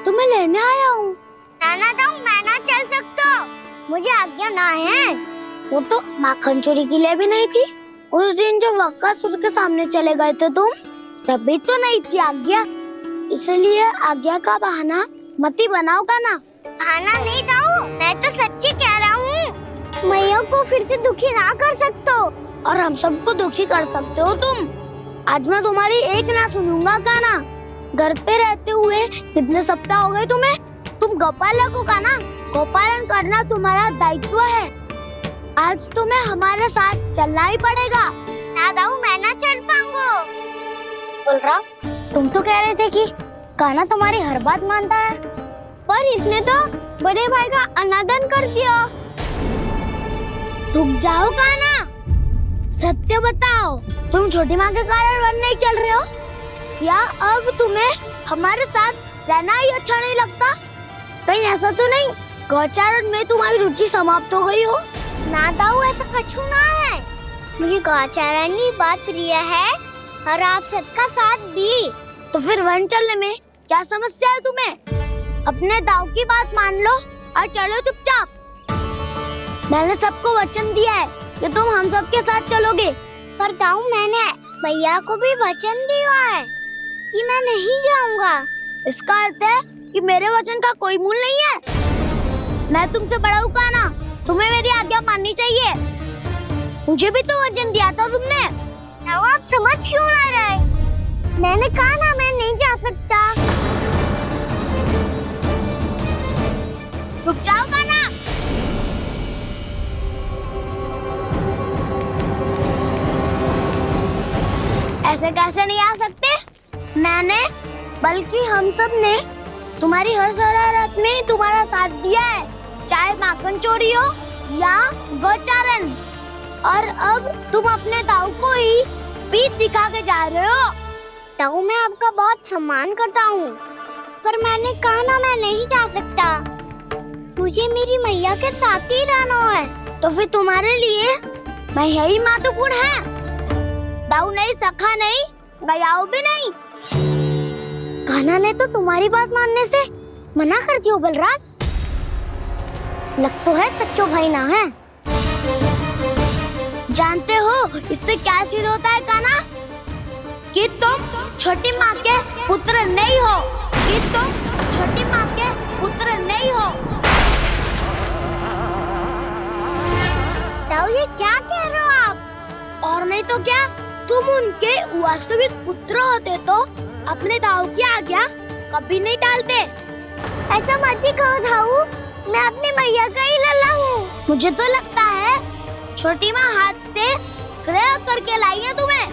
तुम्हें लेने आया हूँ। नाना दाऊ, मैं ना चल सकता, मुझे आज्ञा ना है। वो तो माखन चोरी के लिए भी नहीं थी। उस दिन जो वक्कासुर के सामने चले गए थे तुम, तभी तो नहीं थी आज्ञा। इसलिए आज्ञा का बहाना मत ही बनाओगा ना। बहाना नहीं दाऊ, मैं तो सच्ची कह रहा हूँ। मैया को फिर से दुखी ना कर सकते हो और हम सबको दुखी कर सकते हो तुम। आज मैं तुम्हारी एक ना सुनूंगा कान्हा। घर पे रहते हुए कितने सप्ताह हो गए तुम्हें? तुम गोपालक हो कान्हा, गोपालन करना तुम्हारा दायित्व है। आज तुम्हें हमारे साथ चलना ही पड़ेगा। ना दाऊ, मैं ना चल पाऊंगा। बोल रहा, तुम तो कह रहे थे कि कान्हा तुम्हारी हर बात मानता है, पर इसने तो बड़े भाई का अनादर कर दिया। रुक जाओ कान्हा, सत्य बताओ, तुम छोटी माँ के कारण वन नहीं चल रहे हो? या अब तुम्हें हमारे साथ रहना ही अच्छा नहीं लगता? कहीं ऐसा तो नहीं गौचारण में तुम्हारी रुचि समाप्त हो गई हो? ना दाऊ, ऐसा कछु ना है। मुझे गौचारण की बात प्रिय है और आप सबका साथ भी। तो फिर वन चलने में क्या समस्या है तुम्हें? अपने दाऊ की बात मान लो और चलो चुपचाप। मैंने सबको वचन दिया है कि तुम हम सबके साथ चलोगे। पर दाऊ, मैंने भैया को भी वचन दिया है कि मैं नहीं जाऊंगा। इसका अर्थ है कि मेरे वचन का कोई मूल नहीं है। मैं तुमसे बड़ा हूँ कान्हा, तुम्हें मेरी आज्ञा माननी चाहिए। मुझे भी तो वचन दिया था तुमने। दाऊ, आप समझ क्यों आ रहे? मैंने कहा ना, मैं नहीं जा सकता। रुक जाओ कान्हा। ऐसे कैसे नहीं आ सकते? मैंने बल्कि हम सब ने तुम्हारी हर शरारत में तुम्हारा साथ दिया है, चाहे माखन चोरी हो या गौचारण। और अब तुम अपने दाऊ को ही पीठ दिखा के जा रहे हो। दाऊ, मैं आपका बहुत सम्मान करता हूँ, पर मैंने कहा ना, मैं नहीं जा सकता। मुझे मेरी मैया के साथ ही रहना है। तो फिर तुम्हारे लिए मैं यही महत्वपूर्ण है। दाऊ नहीं, सखा नहीं, गयाऊ भी नहीं। कान्हा ने तो तुम्हारी बात मानने से मना कर दिया बलराम। लग तो है सच्चो भाई ना है। जानते हो इससे क्या सिद्ध होता है कान्हा? कि तुम छोटी माँ के पुत्र नहीं हो, कि तुम छोटी माँ के पुत्र नहीं हो। दाऊ, ये क्या कह रहे हो आप? और नहीं तो क्या, तुम उनके वास्तविक पुत्र होते तो अपने दाऊ की आज्ञा कभी नहीं टालते। ऐसा मत ही कहो दाऊ, मैं अपनी मैया का ही लल्ला हूँ। मुझे तो लगता है छोटी माँ हाथ से ग्रह करके लाई है तुम्हें।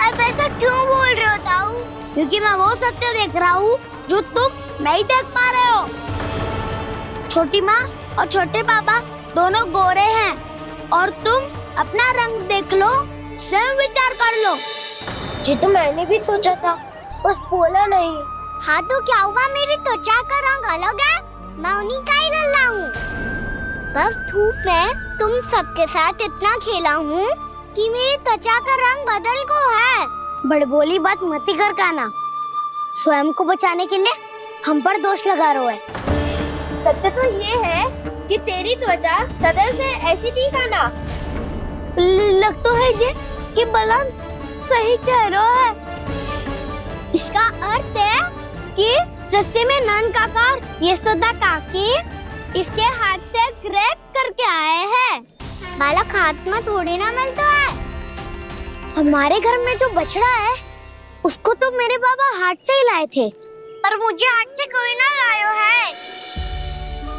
अब ऐसा क्यों बोल रहे हो दाऊ? क्योंकि मैं वो सत्य देख रहा हूँ जो तुम नहीं देख पा रहे हो। छोटी माँ और छोटे पापा दोनों गोरे हैं और तुम अपना रंग देख लो, स्वयं विचार कर लो। जी तो मैंने भी सोचा था, बस बोला नहीं। हाँ तो क्या हुआ, मेरी त्वचा का रंग अलग है, मैं उन्हीं का ही लल्ला हूँ। बस धूप में तुम सबके साथ इतना खेला हूँ कि मेरी त्वचा का रंग बदल को है। बड़बोली बात मत ही कर कान्हा, स्वयं को बचाने के लिए हम पर दोष लगा रहे हो। सत्य तो ये है कि तेरी त्वचा सदैव से ऐसी थी खाना। लग तो है ये कि बलम सही कह रहा है। इसका अर्थ है कि सस्ते में नन काका यशोदा काकी इसके हाथ से ग्रेप करके आए हैं। बालक हाथ में थोड़ी ना मिलता है। हमारे घर में जो बछड़ा है उसको तो मेरे बाबा हाथ से ही लाए थे, पर मुझे हाथ से कोई ना लायो है।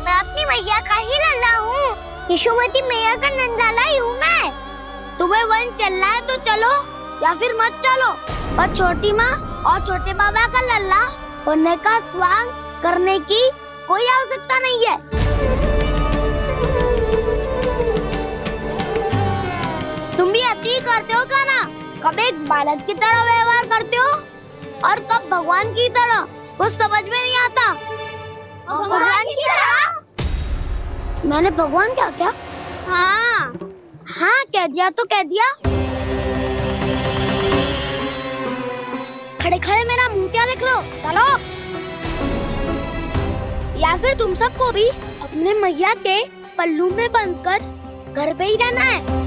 मैं अपनी मैया का ही लल्ला हूँ, यशोमती मैया का नंदाला ही हूँ मैं। तुम्हें वन चलना है तो चलो या फिर मत चलो, और छोटी माँ और छोटे बाबा का लल्ला बनने का स्वांग करने की कोई आवश्यकता नहीं है। तुम भी अति करते हो क्या ना? कब एक बालक की तरह व्यवहार करते हो और कब भगवान की तरह, कुछ समझ में नहीं आता। भगवान की तरह? मैंने भगवान क्या क्या? हाँ हाँ कह दिया तो कह दिया। खड़े खड़े मेरा मुंह क्या देख लो, चलो। या फिर तुम सबको भी अपने मैया के पल्लू में बंधकर घर पे ही रहना है।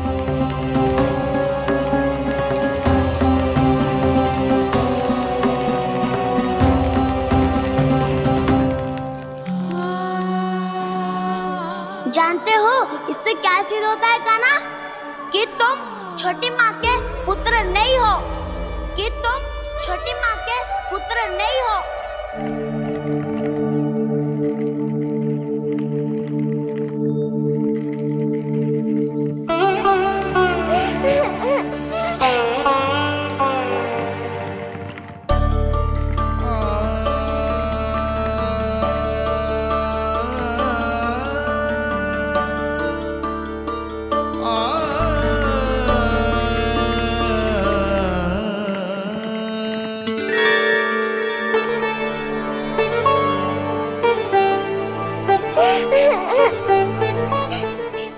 जानते हो इससे क्या सिद्ध होता है काना? कि तुम छोटी माँ के पुत्र नहीं हो, कि तुम छोटी माँ के पुत्र नहीं हो।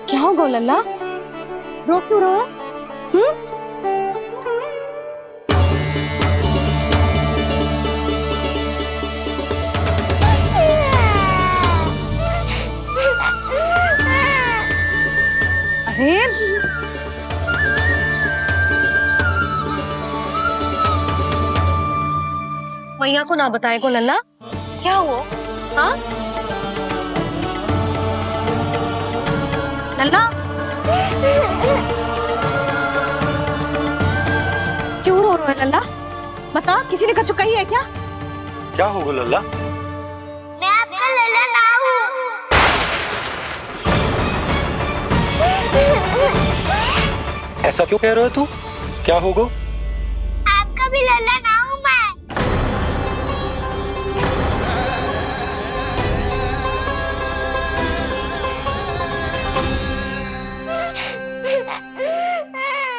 क्या हो गो लल्ला, रो क्यों रहो? अरे मैया को ना बताए को लल्ला, क्या हुआ? हाँ लल्ला, क्यों रो रहे हो लल्ला? बता, किसी ने कछु कही है क्या? क्या होगा लल्ला? मैं आपका लल्ला ना हूँ। ऐसा क्यों कह रहे हो तू? क्या होगा? आपका भी लल्ला ना हूँ मैं।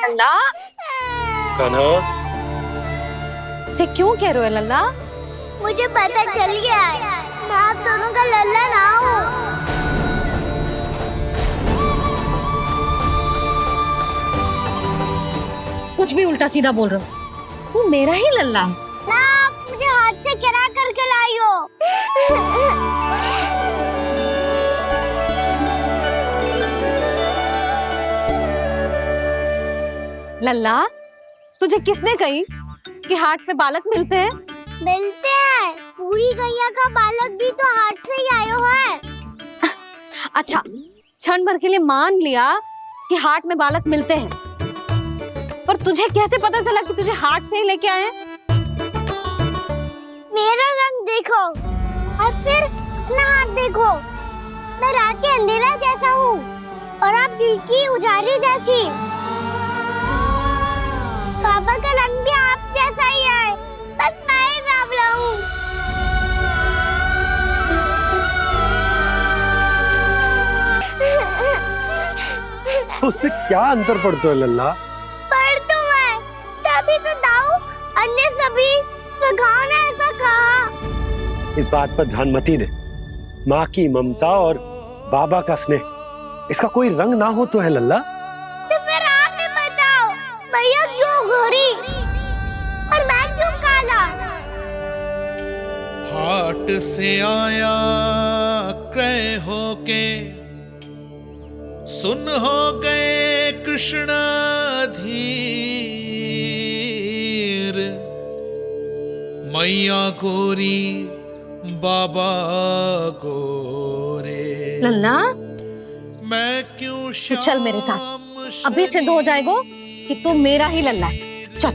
लल्ला, कान्हा, जे क्यों कह रहे हो लल्ला? मुझे पता चल गया है, मैं आप दोनों का लल्ला ना हूँ। कुछ भी उल्टा सीधा बोल रहे हो, तू मेरा ही लल्ला है। ना आप मुझे हाथ से गिरा करके लाई हो। लल्ला, तुझे किसने कही कि हाट में बालक मिलते हैं? मिलते हैं, पूरी गैया का बालक भी तो हाट से ही आयो है। अच्छा, क्षण भर के लिए मान लिया कि हाट में बालक मिलते हैं, पर तुझे कैसे पता चला कि तुझे हाट से ही लेके आए? मेरा रंग देखो और फिर अपना हाथ देखो। मैं रात के अंधेरा जैसा हूँ और आप दिल की उजाली जैसी। पापा का रंग भी आप जैसा ही है, बस मैं ही बावला हूँ। उससे क्या अंतर पड़ता है लल्ला? पर तो मैं तभी तो दाऊ अन्य सभी सखाओ ने ऐसा कहा। इस बात पर ध्यान मत ही दे। माँ की ममता और बाबा का स्नेह, इसका कोई रंग ना हो तो है लल्ला। तो फिर आप ही बताओ, भैया क्यों गोरी और मैं क्यों काला? हाट से आया क्रय होके सुन हो गए कृष्ण धीर। मैया गोरी बाबा गोरे, लल्ला मैं क्यों तू चल मेरे साथ, अभी सिद्ध हो जाएगा कि तू मेरा ही लल्ला है। चल।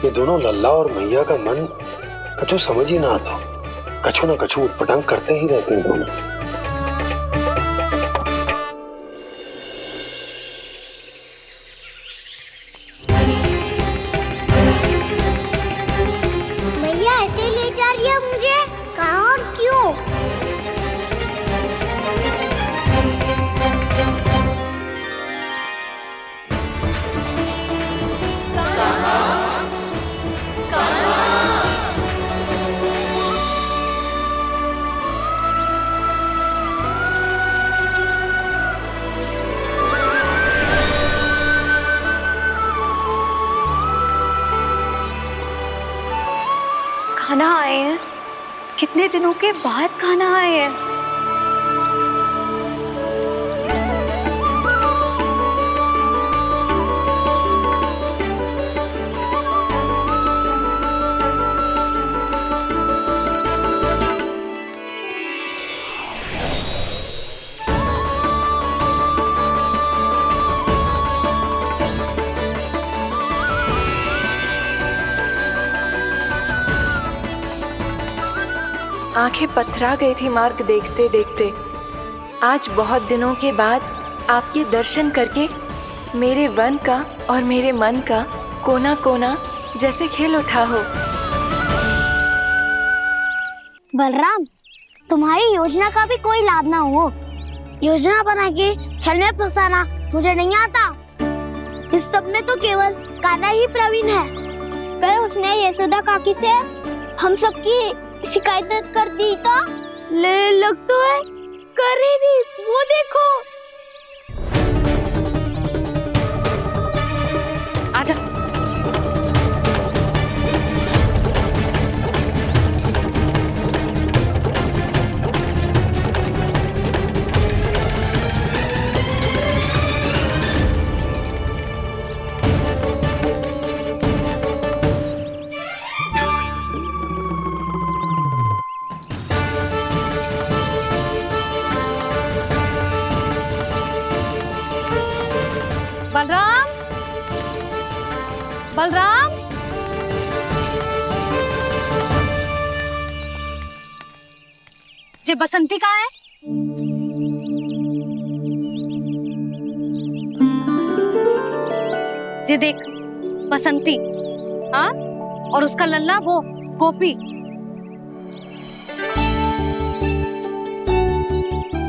ये दोनों लल्ला और मैया का मन कछु समझ ही ना आता, कछु ना कछु उटपटांग करते ही रहते हैं दोनों। मैया ऐसे ले जा रही है मुझे, कहाँ और क्यों? खाना आए हैं, कितने दिनों के बाद खाना आए हैं। आंखें पथरा गई थी मार्ग देखते देखते। आज बहुत दिनों के बाद आपके दर्शन करके मेरे वन का और मेरे मन का कोना कोना जैसे खेल उठा हो। बलराम, तुम्हारी योजना का भी कोई लाभ ना हो। योजना बना के छल में फंसाना मुझे नहीं आता। इस सब में तो केवल कान्हा ही प्रवीण है। कल उसने यशोदा काकी से हम सबकी शिकायत कर दी तो लग तो है कर रही थी, वो देखो। आजा। बलराम, बलराम, जे बसंती कहाँ है? जे देख बसंती, हाँ, और उसका लल्ला वो गोपी।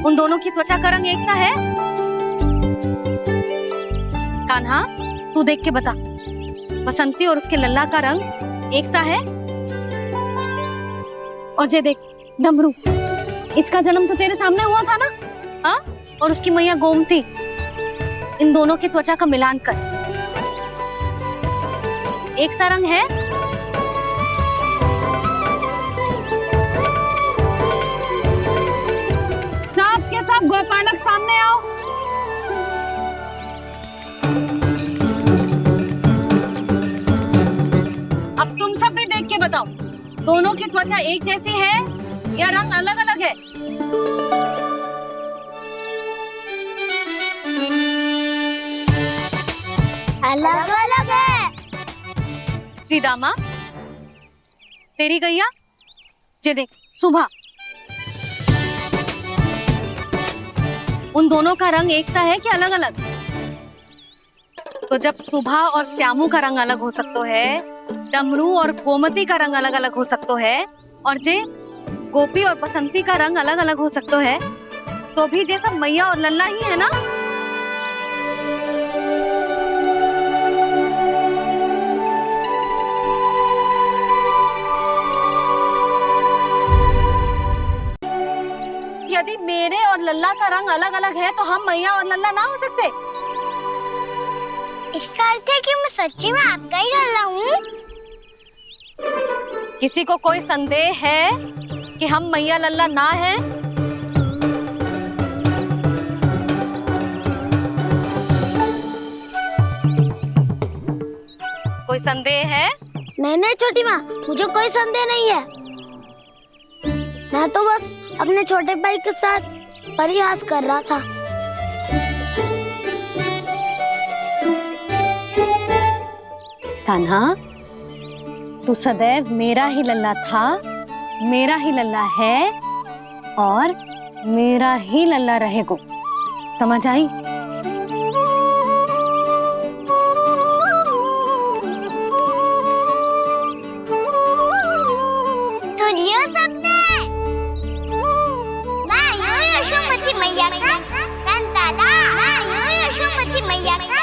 उन दोनों की त्वचा का रंग एक सा है? कान्हा, तू देख के बता, बसंती और उसके लल्ला का रंग एक सा है? और जे देख डमरू, इसका जन्म तो तेरे सामने हुआ था ना, हाँ? और उसकी मैया गोमती, इन दोनों की त्वचा का मिलान कर, एक सा रंग है? सब के सब गोपालक सामने आओ। अब तुम सब भी देख के बताओ, दोनों की त्वचा एक जैसी है या रंग अलग अलग है? अलग अलग है। श्रीदामा, तेरी गैया, जे देख सुबह, उन दोनों का रंग एक सा है कि अलग अलग? तो जब सुबह और श्यामू का रंग अलग हो सकता है, डमरू और गोमती का रंग अलग अलग हो सकता है, और जे गोपी और बसंती का रंग अलग अलग हो सकता है, तो भी जे सब मैया और लल्ला ही है ना? यदि मेरे और लल्ला का रंग अलग अलग है तो हम मैया और लल्ला ना हो सकते? इसका अर्थ है कि मैं सच्ची में आपका ही लल्ला हूँ। किसी को कोई संदेह है कि हम मैया लल्ला ना हैं? कोई संदेह है? नहीं छोटी माँ, मुझे कोई संदेह नहीं है। मैं तो बस अपने छोटे भाई के साथ परिहास कर रहा था। कान्हा, तू सदैव मेरा ही लल्ला था, मेरा ही लल्ला है और मेरा ही लल्ला रहेगा। समझ आई? सुन लियो सबने, मैं हूँ यशोमती मैया का कंताला। मैं हूँ यशोमती मैया का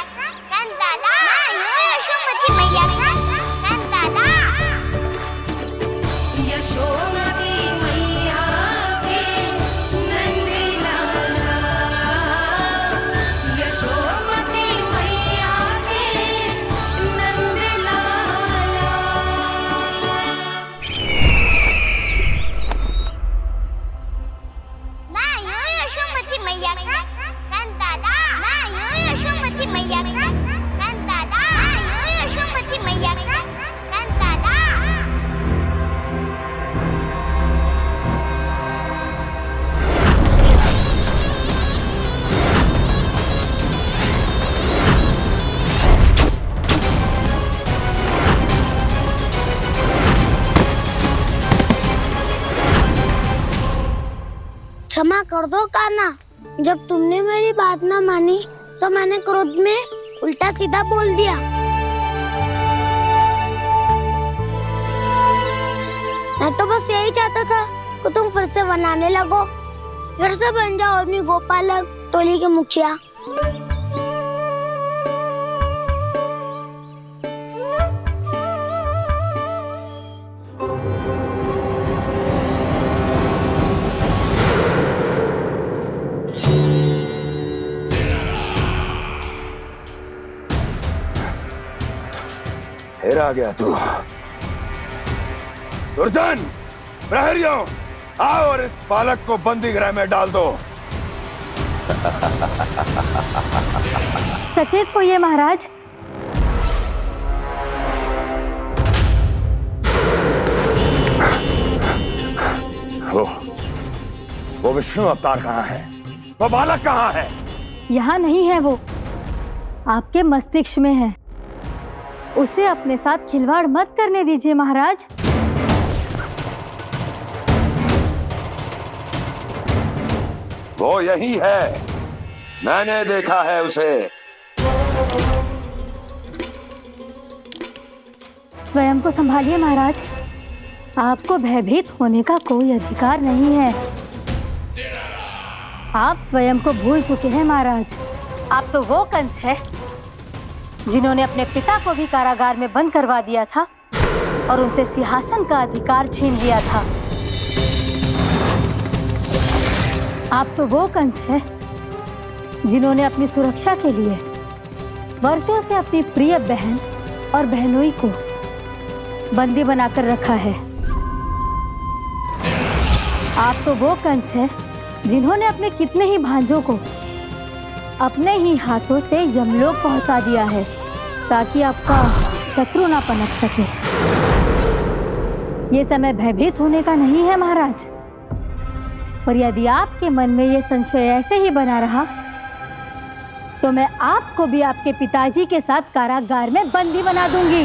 कंताला। मैं हूँ यशोमती मैया का कंताला। यशोमती मैया के नंदी लाला, यशोमती मैया के नंदी लाला। मैं हूँ यशोमती मैया का कंताला। मैं हूँ यशोमती मैया का कंताला। मैं हूँ यशोमती मैया का कंताला। क्षमा कर दो कान्हा, जब तुमने मेरी बात ना मानी तो मैंने क्रोध में उल्टा सीधा बोल दिया। मैं तो बस यही चाहता था कि तुम फिर से बनाने लगो, फिर से बन जाओ अपनी गोपालक टोली के मुखिया। फिर आ गया तू। दुर्जन, प्रहरियों, आओ और इस बालक को बंदी गृह में डाल दो। सचेत होइए महाराज। वो विष्णु अवतार कहाँ है? वो बालक कहाँ है? यहाँ नहीं है वो, आपके मस्तिष्क में है। उसे अपने साथ खिलवाड़ मत करने दीजिए महाराज। वो यही है, मैंने देखा है उसे। स्वयं को संभालिए महाराज, आपको भयभीत होने का कोई अधिकार नहीं है। आप स्वयं को भूल चुके हैं महाराज। आप तो वो कंस है जिन्होंने अपने पिता को भी कारागार में बंद करवा दिया था और उनसे सिंहासन का अधिकार छीन लिया था। आप तो वो कंस है जिन्होंने अपनी सुरक्षा के लिए वर्षों से अपनी प्रिय बहन और बहनोई को बंदी बनाकर रखा है। आप तो वो कंस है जिन्होंने अपने कितने ही भांजों को अपने ही हाथों से यमलोक पहुंचा दिया है ताकि आपका शत्रु ना पनप सके। ये समय भयभीत होने का नहीं है महाराज, पर यदि आपके मन में ये संशय ऐसे ही बना रहा तो मैं आपको भी आपके पिताजी के साथ कारागार में बंदी बना दूंगी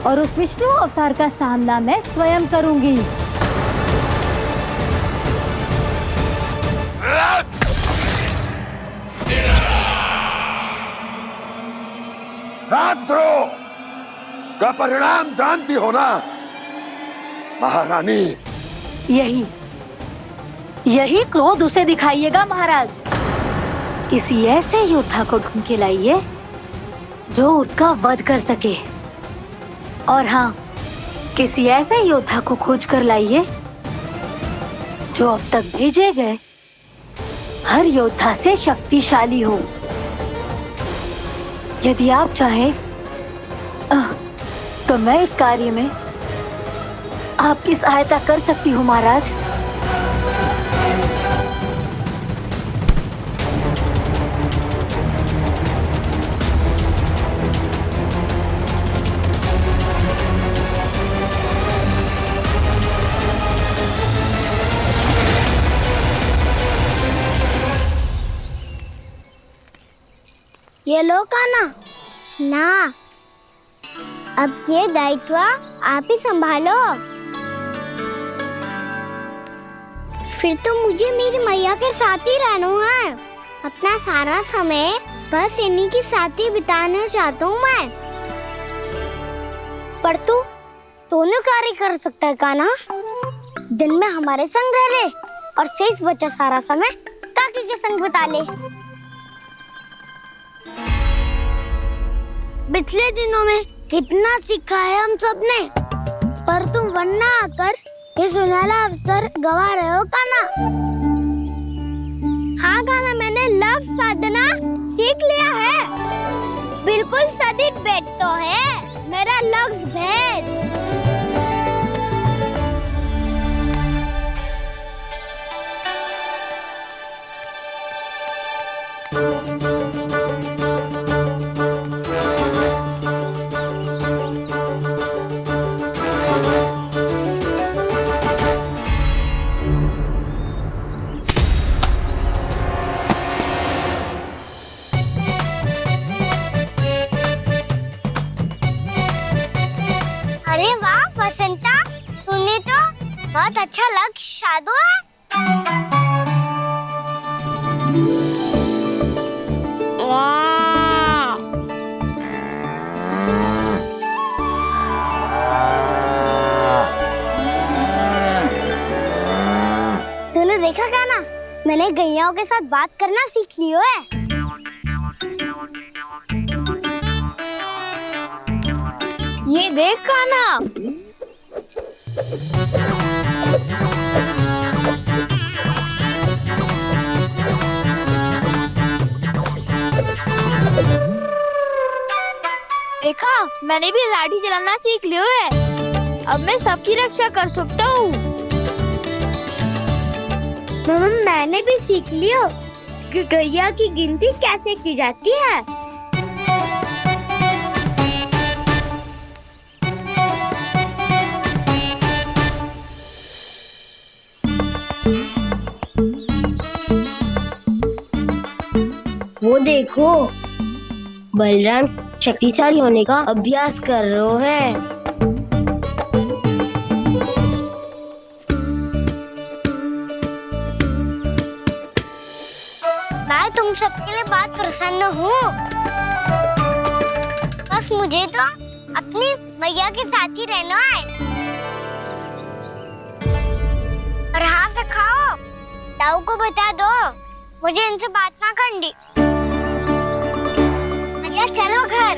और उस विष्णु अवतार का सामना मैं स्वयं करूंगी। राजद्रोह का परिणाम जानती हो ना महारानी? यही क्रोध उसे दिखाइएगा महाराज। किसी ऐसे योद्धा को ढूंढ के लाइए जो उसका वध कर सके, और हाँ, किसी ऐसे योद्धा को खोज कर लाइए जो अब तक भेजे गए हर योद्धा से शक्तिशाली हो। यदि आप चाहें तो मैं इस कार्य में आपकी सहायता कर सकती हूँ महाराज। ये लो कान्हा। ना, अब ये दायित्व आप ही संभालो। फिर तो मुझे मेरी मैया के साथ ही रहना है। अपना सारा समय बस इन्हीं के साथ ही बिताना चाहता हूँ मैं। पर तू दोनों कार्य कर सकता है कान्हा। दिन में हमारे संग रह ले और शेष बचा सारा समय काकी के संग बिता ले। पिछले दिनों में कितना सीखा है हम सब ने, पर तुम वरना आकर ये सुनहरा अवसर गवा रहे हो कान्हा। हाँ कान्हा, मैंने लक्ष्य साधना सीख लिया है। बिल्कुल सदित भेद तो है मेरा लक्ष्य भेद। अरे वाह बसंता, तूने तो बहुत अच्छा लक्ष्य साधा है। वाह! तूने देखा कान्हा, मैंने गैयाओं के साथ बात करना सीख लियो है। ये देख कान्हा। देखा, मैंने भी लाठी चलाना सीख लियो है। अब मैं सबकी रक्षा कर सकता हूँ। मैंने भी सीख लियो कि गैया की गिनती कैसे की जाती है। वो देखो, बलराम शक्तिशाली होने का अभ्यास कर रहे हैं। मैं तुम सबके लिए बहुत प्रसन्न हूँ। बस मुझे तो अपनी मैया के साथ ही रहना है। और हाँ से खाओ, ताऊ को बता दो मुझे इनसे बात ना करनी। चलो घर।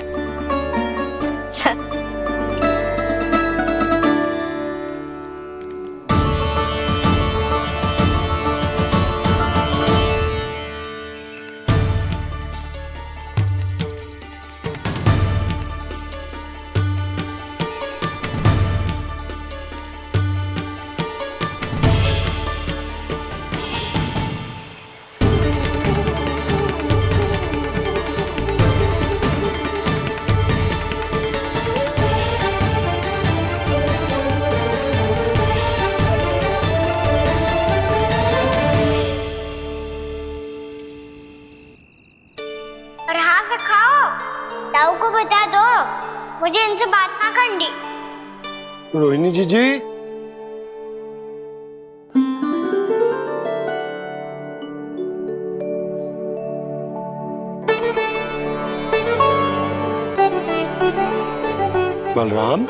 ताऊ को बता दो मुझे इनसे बात ना करनी। रोहिणी जी बलराम,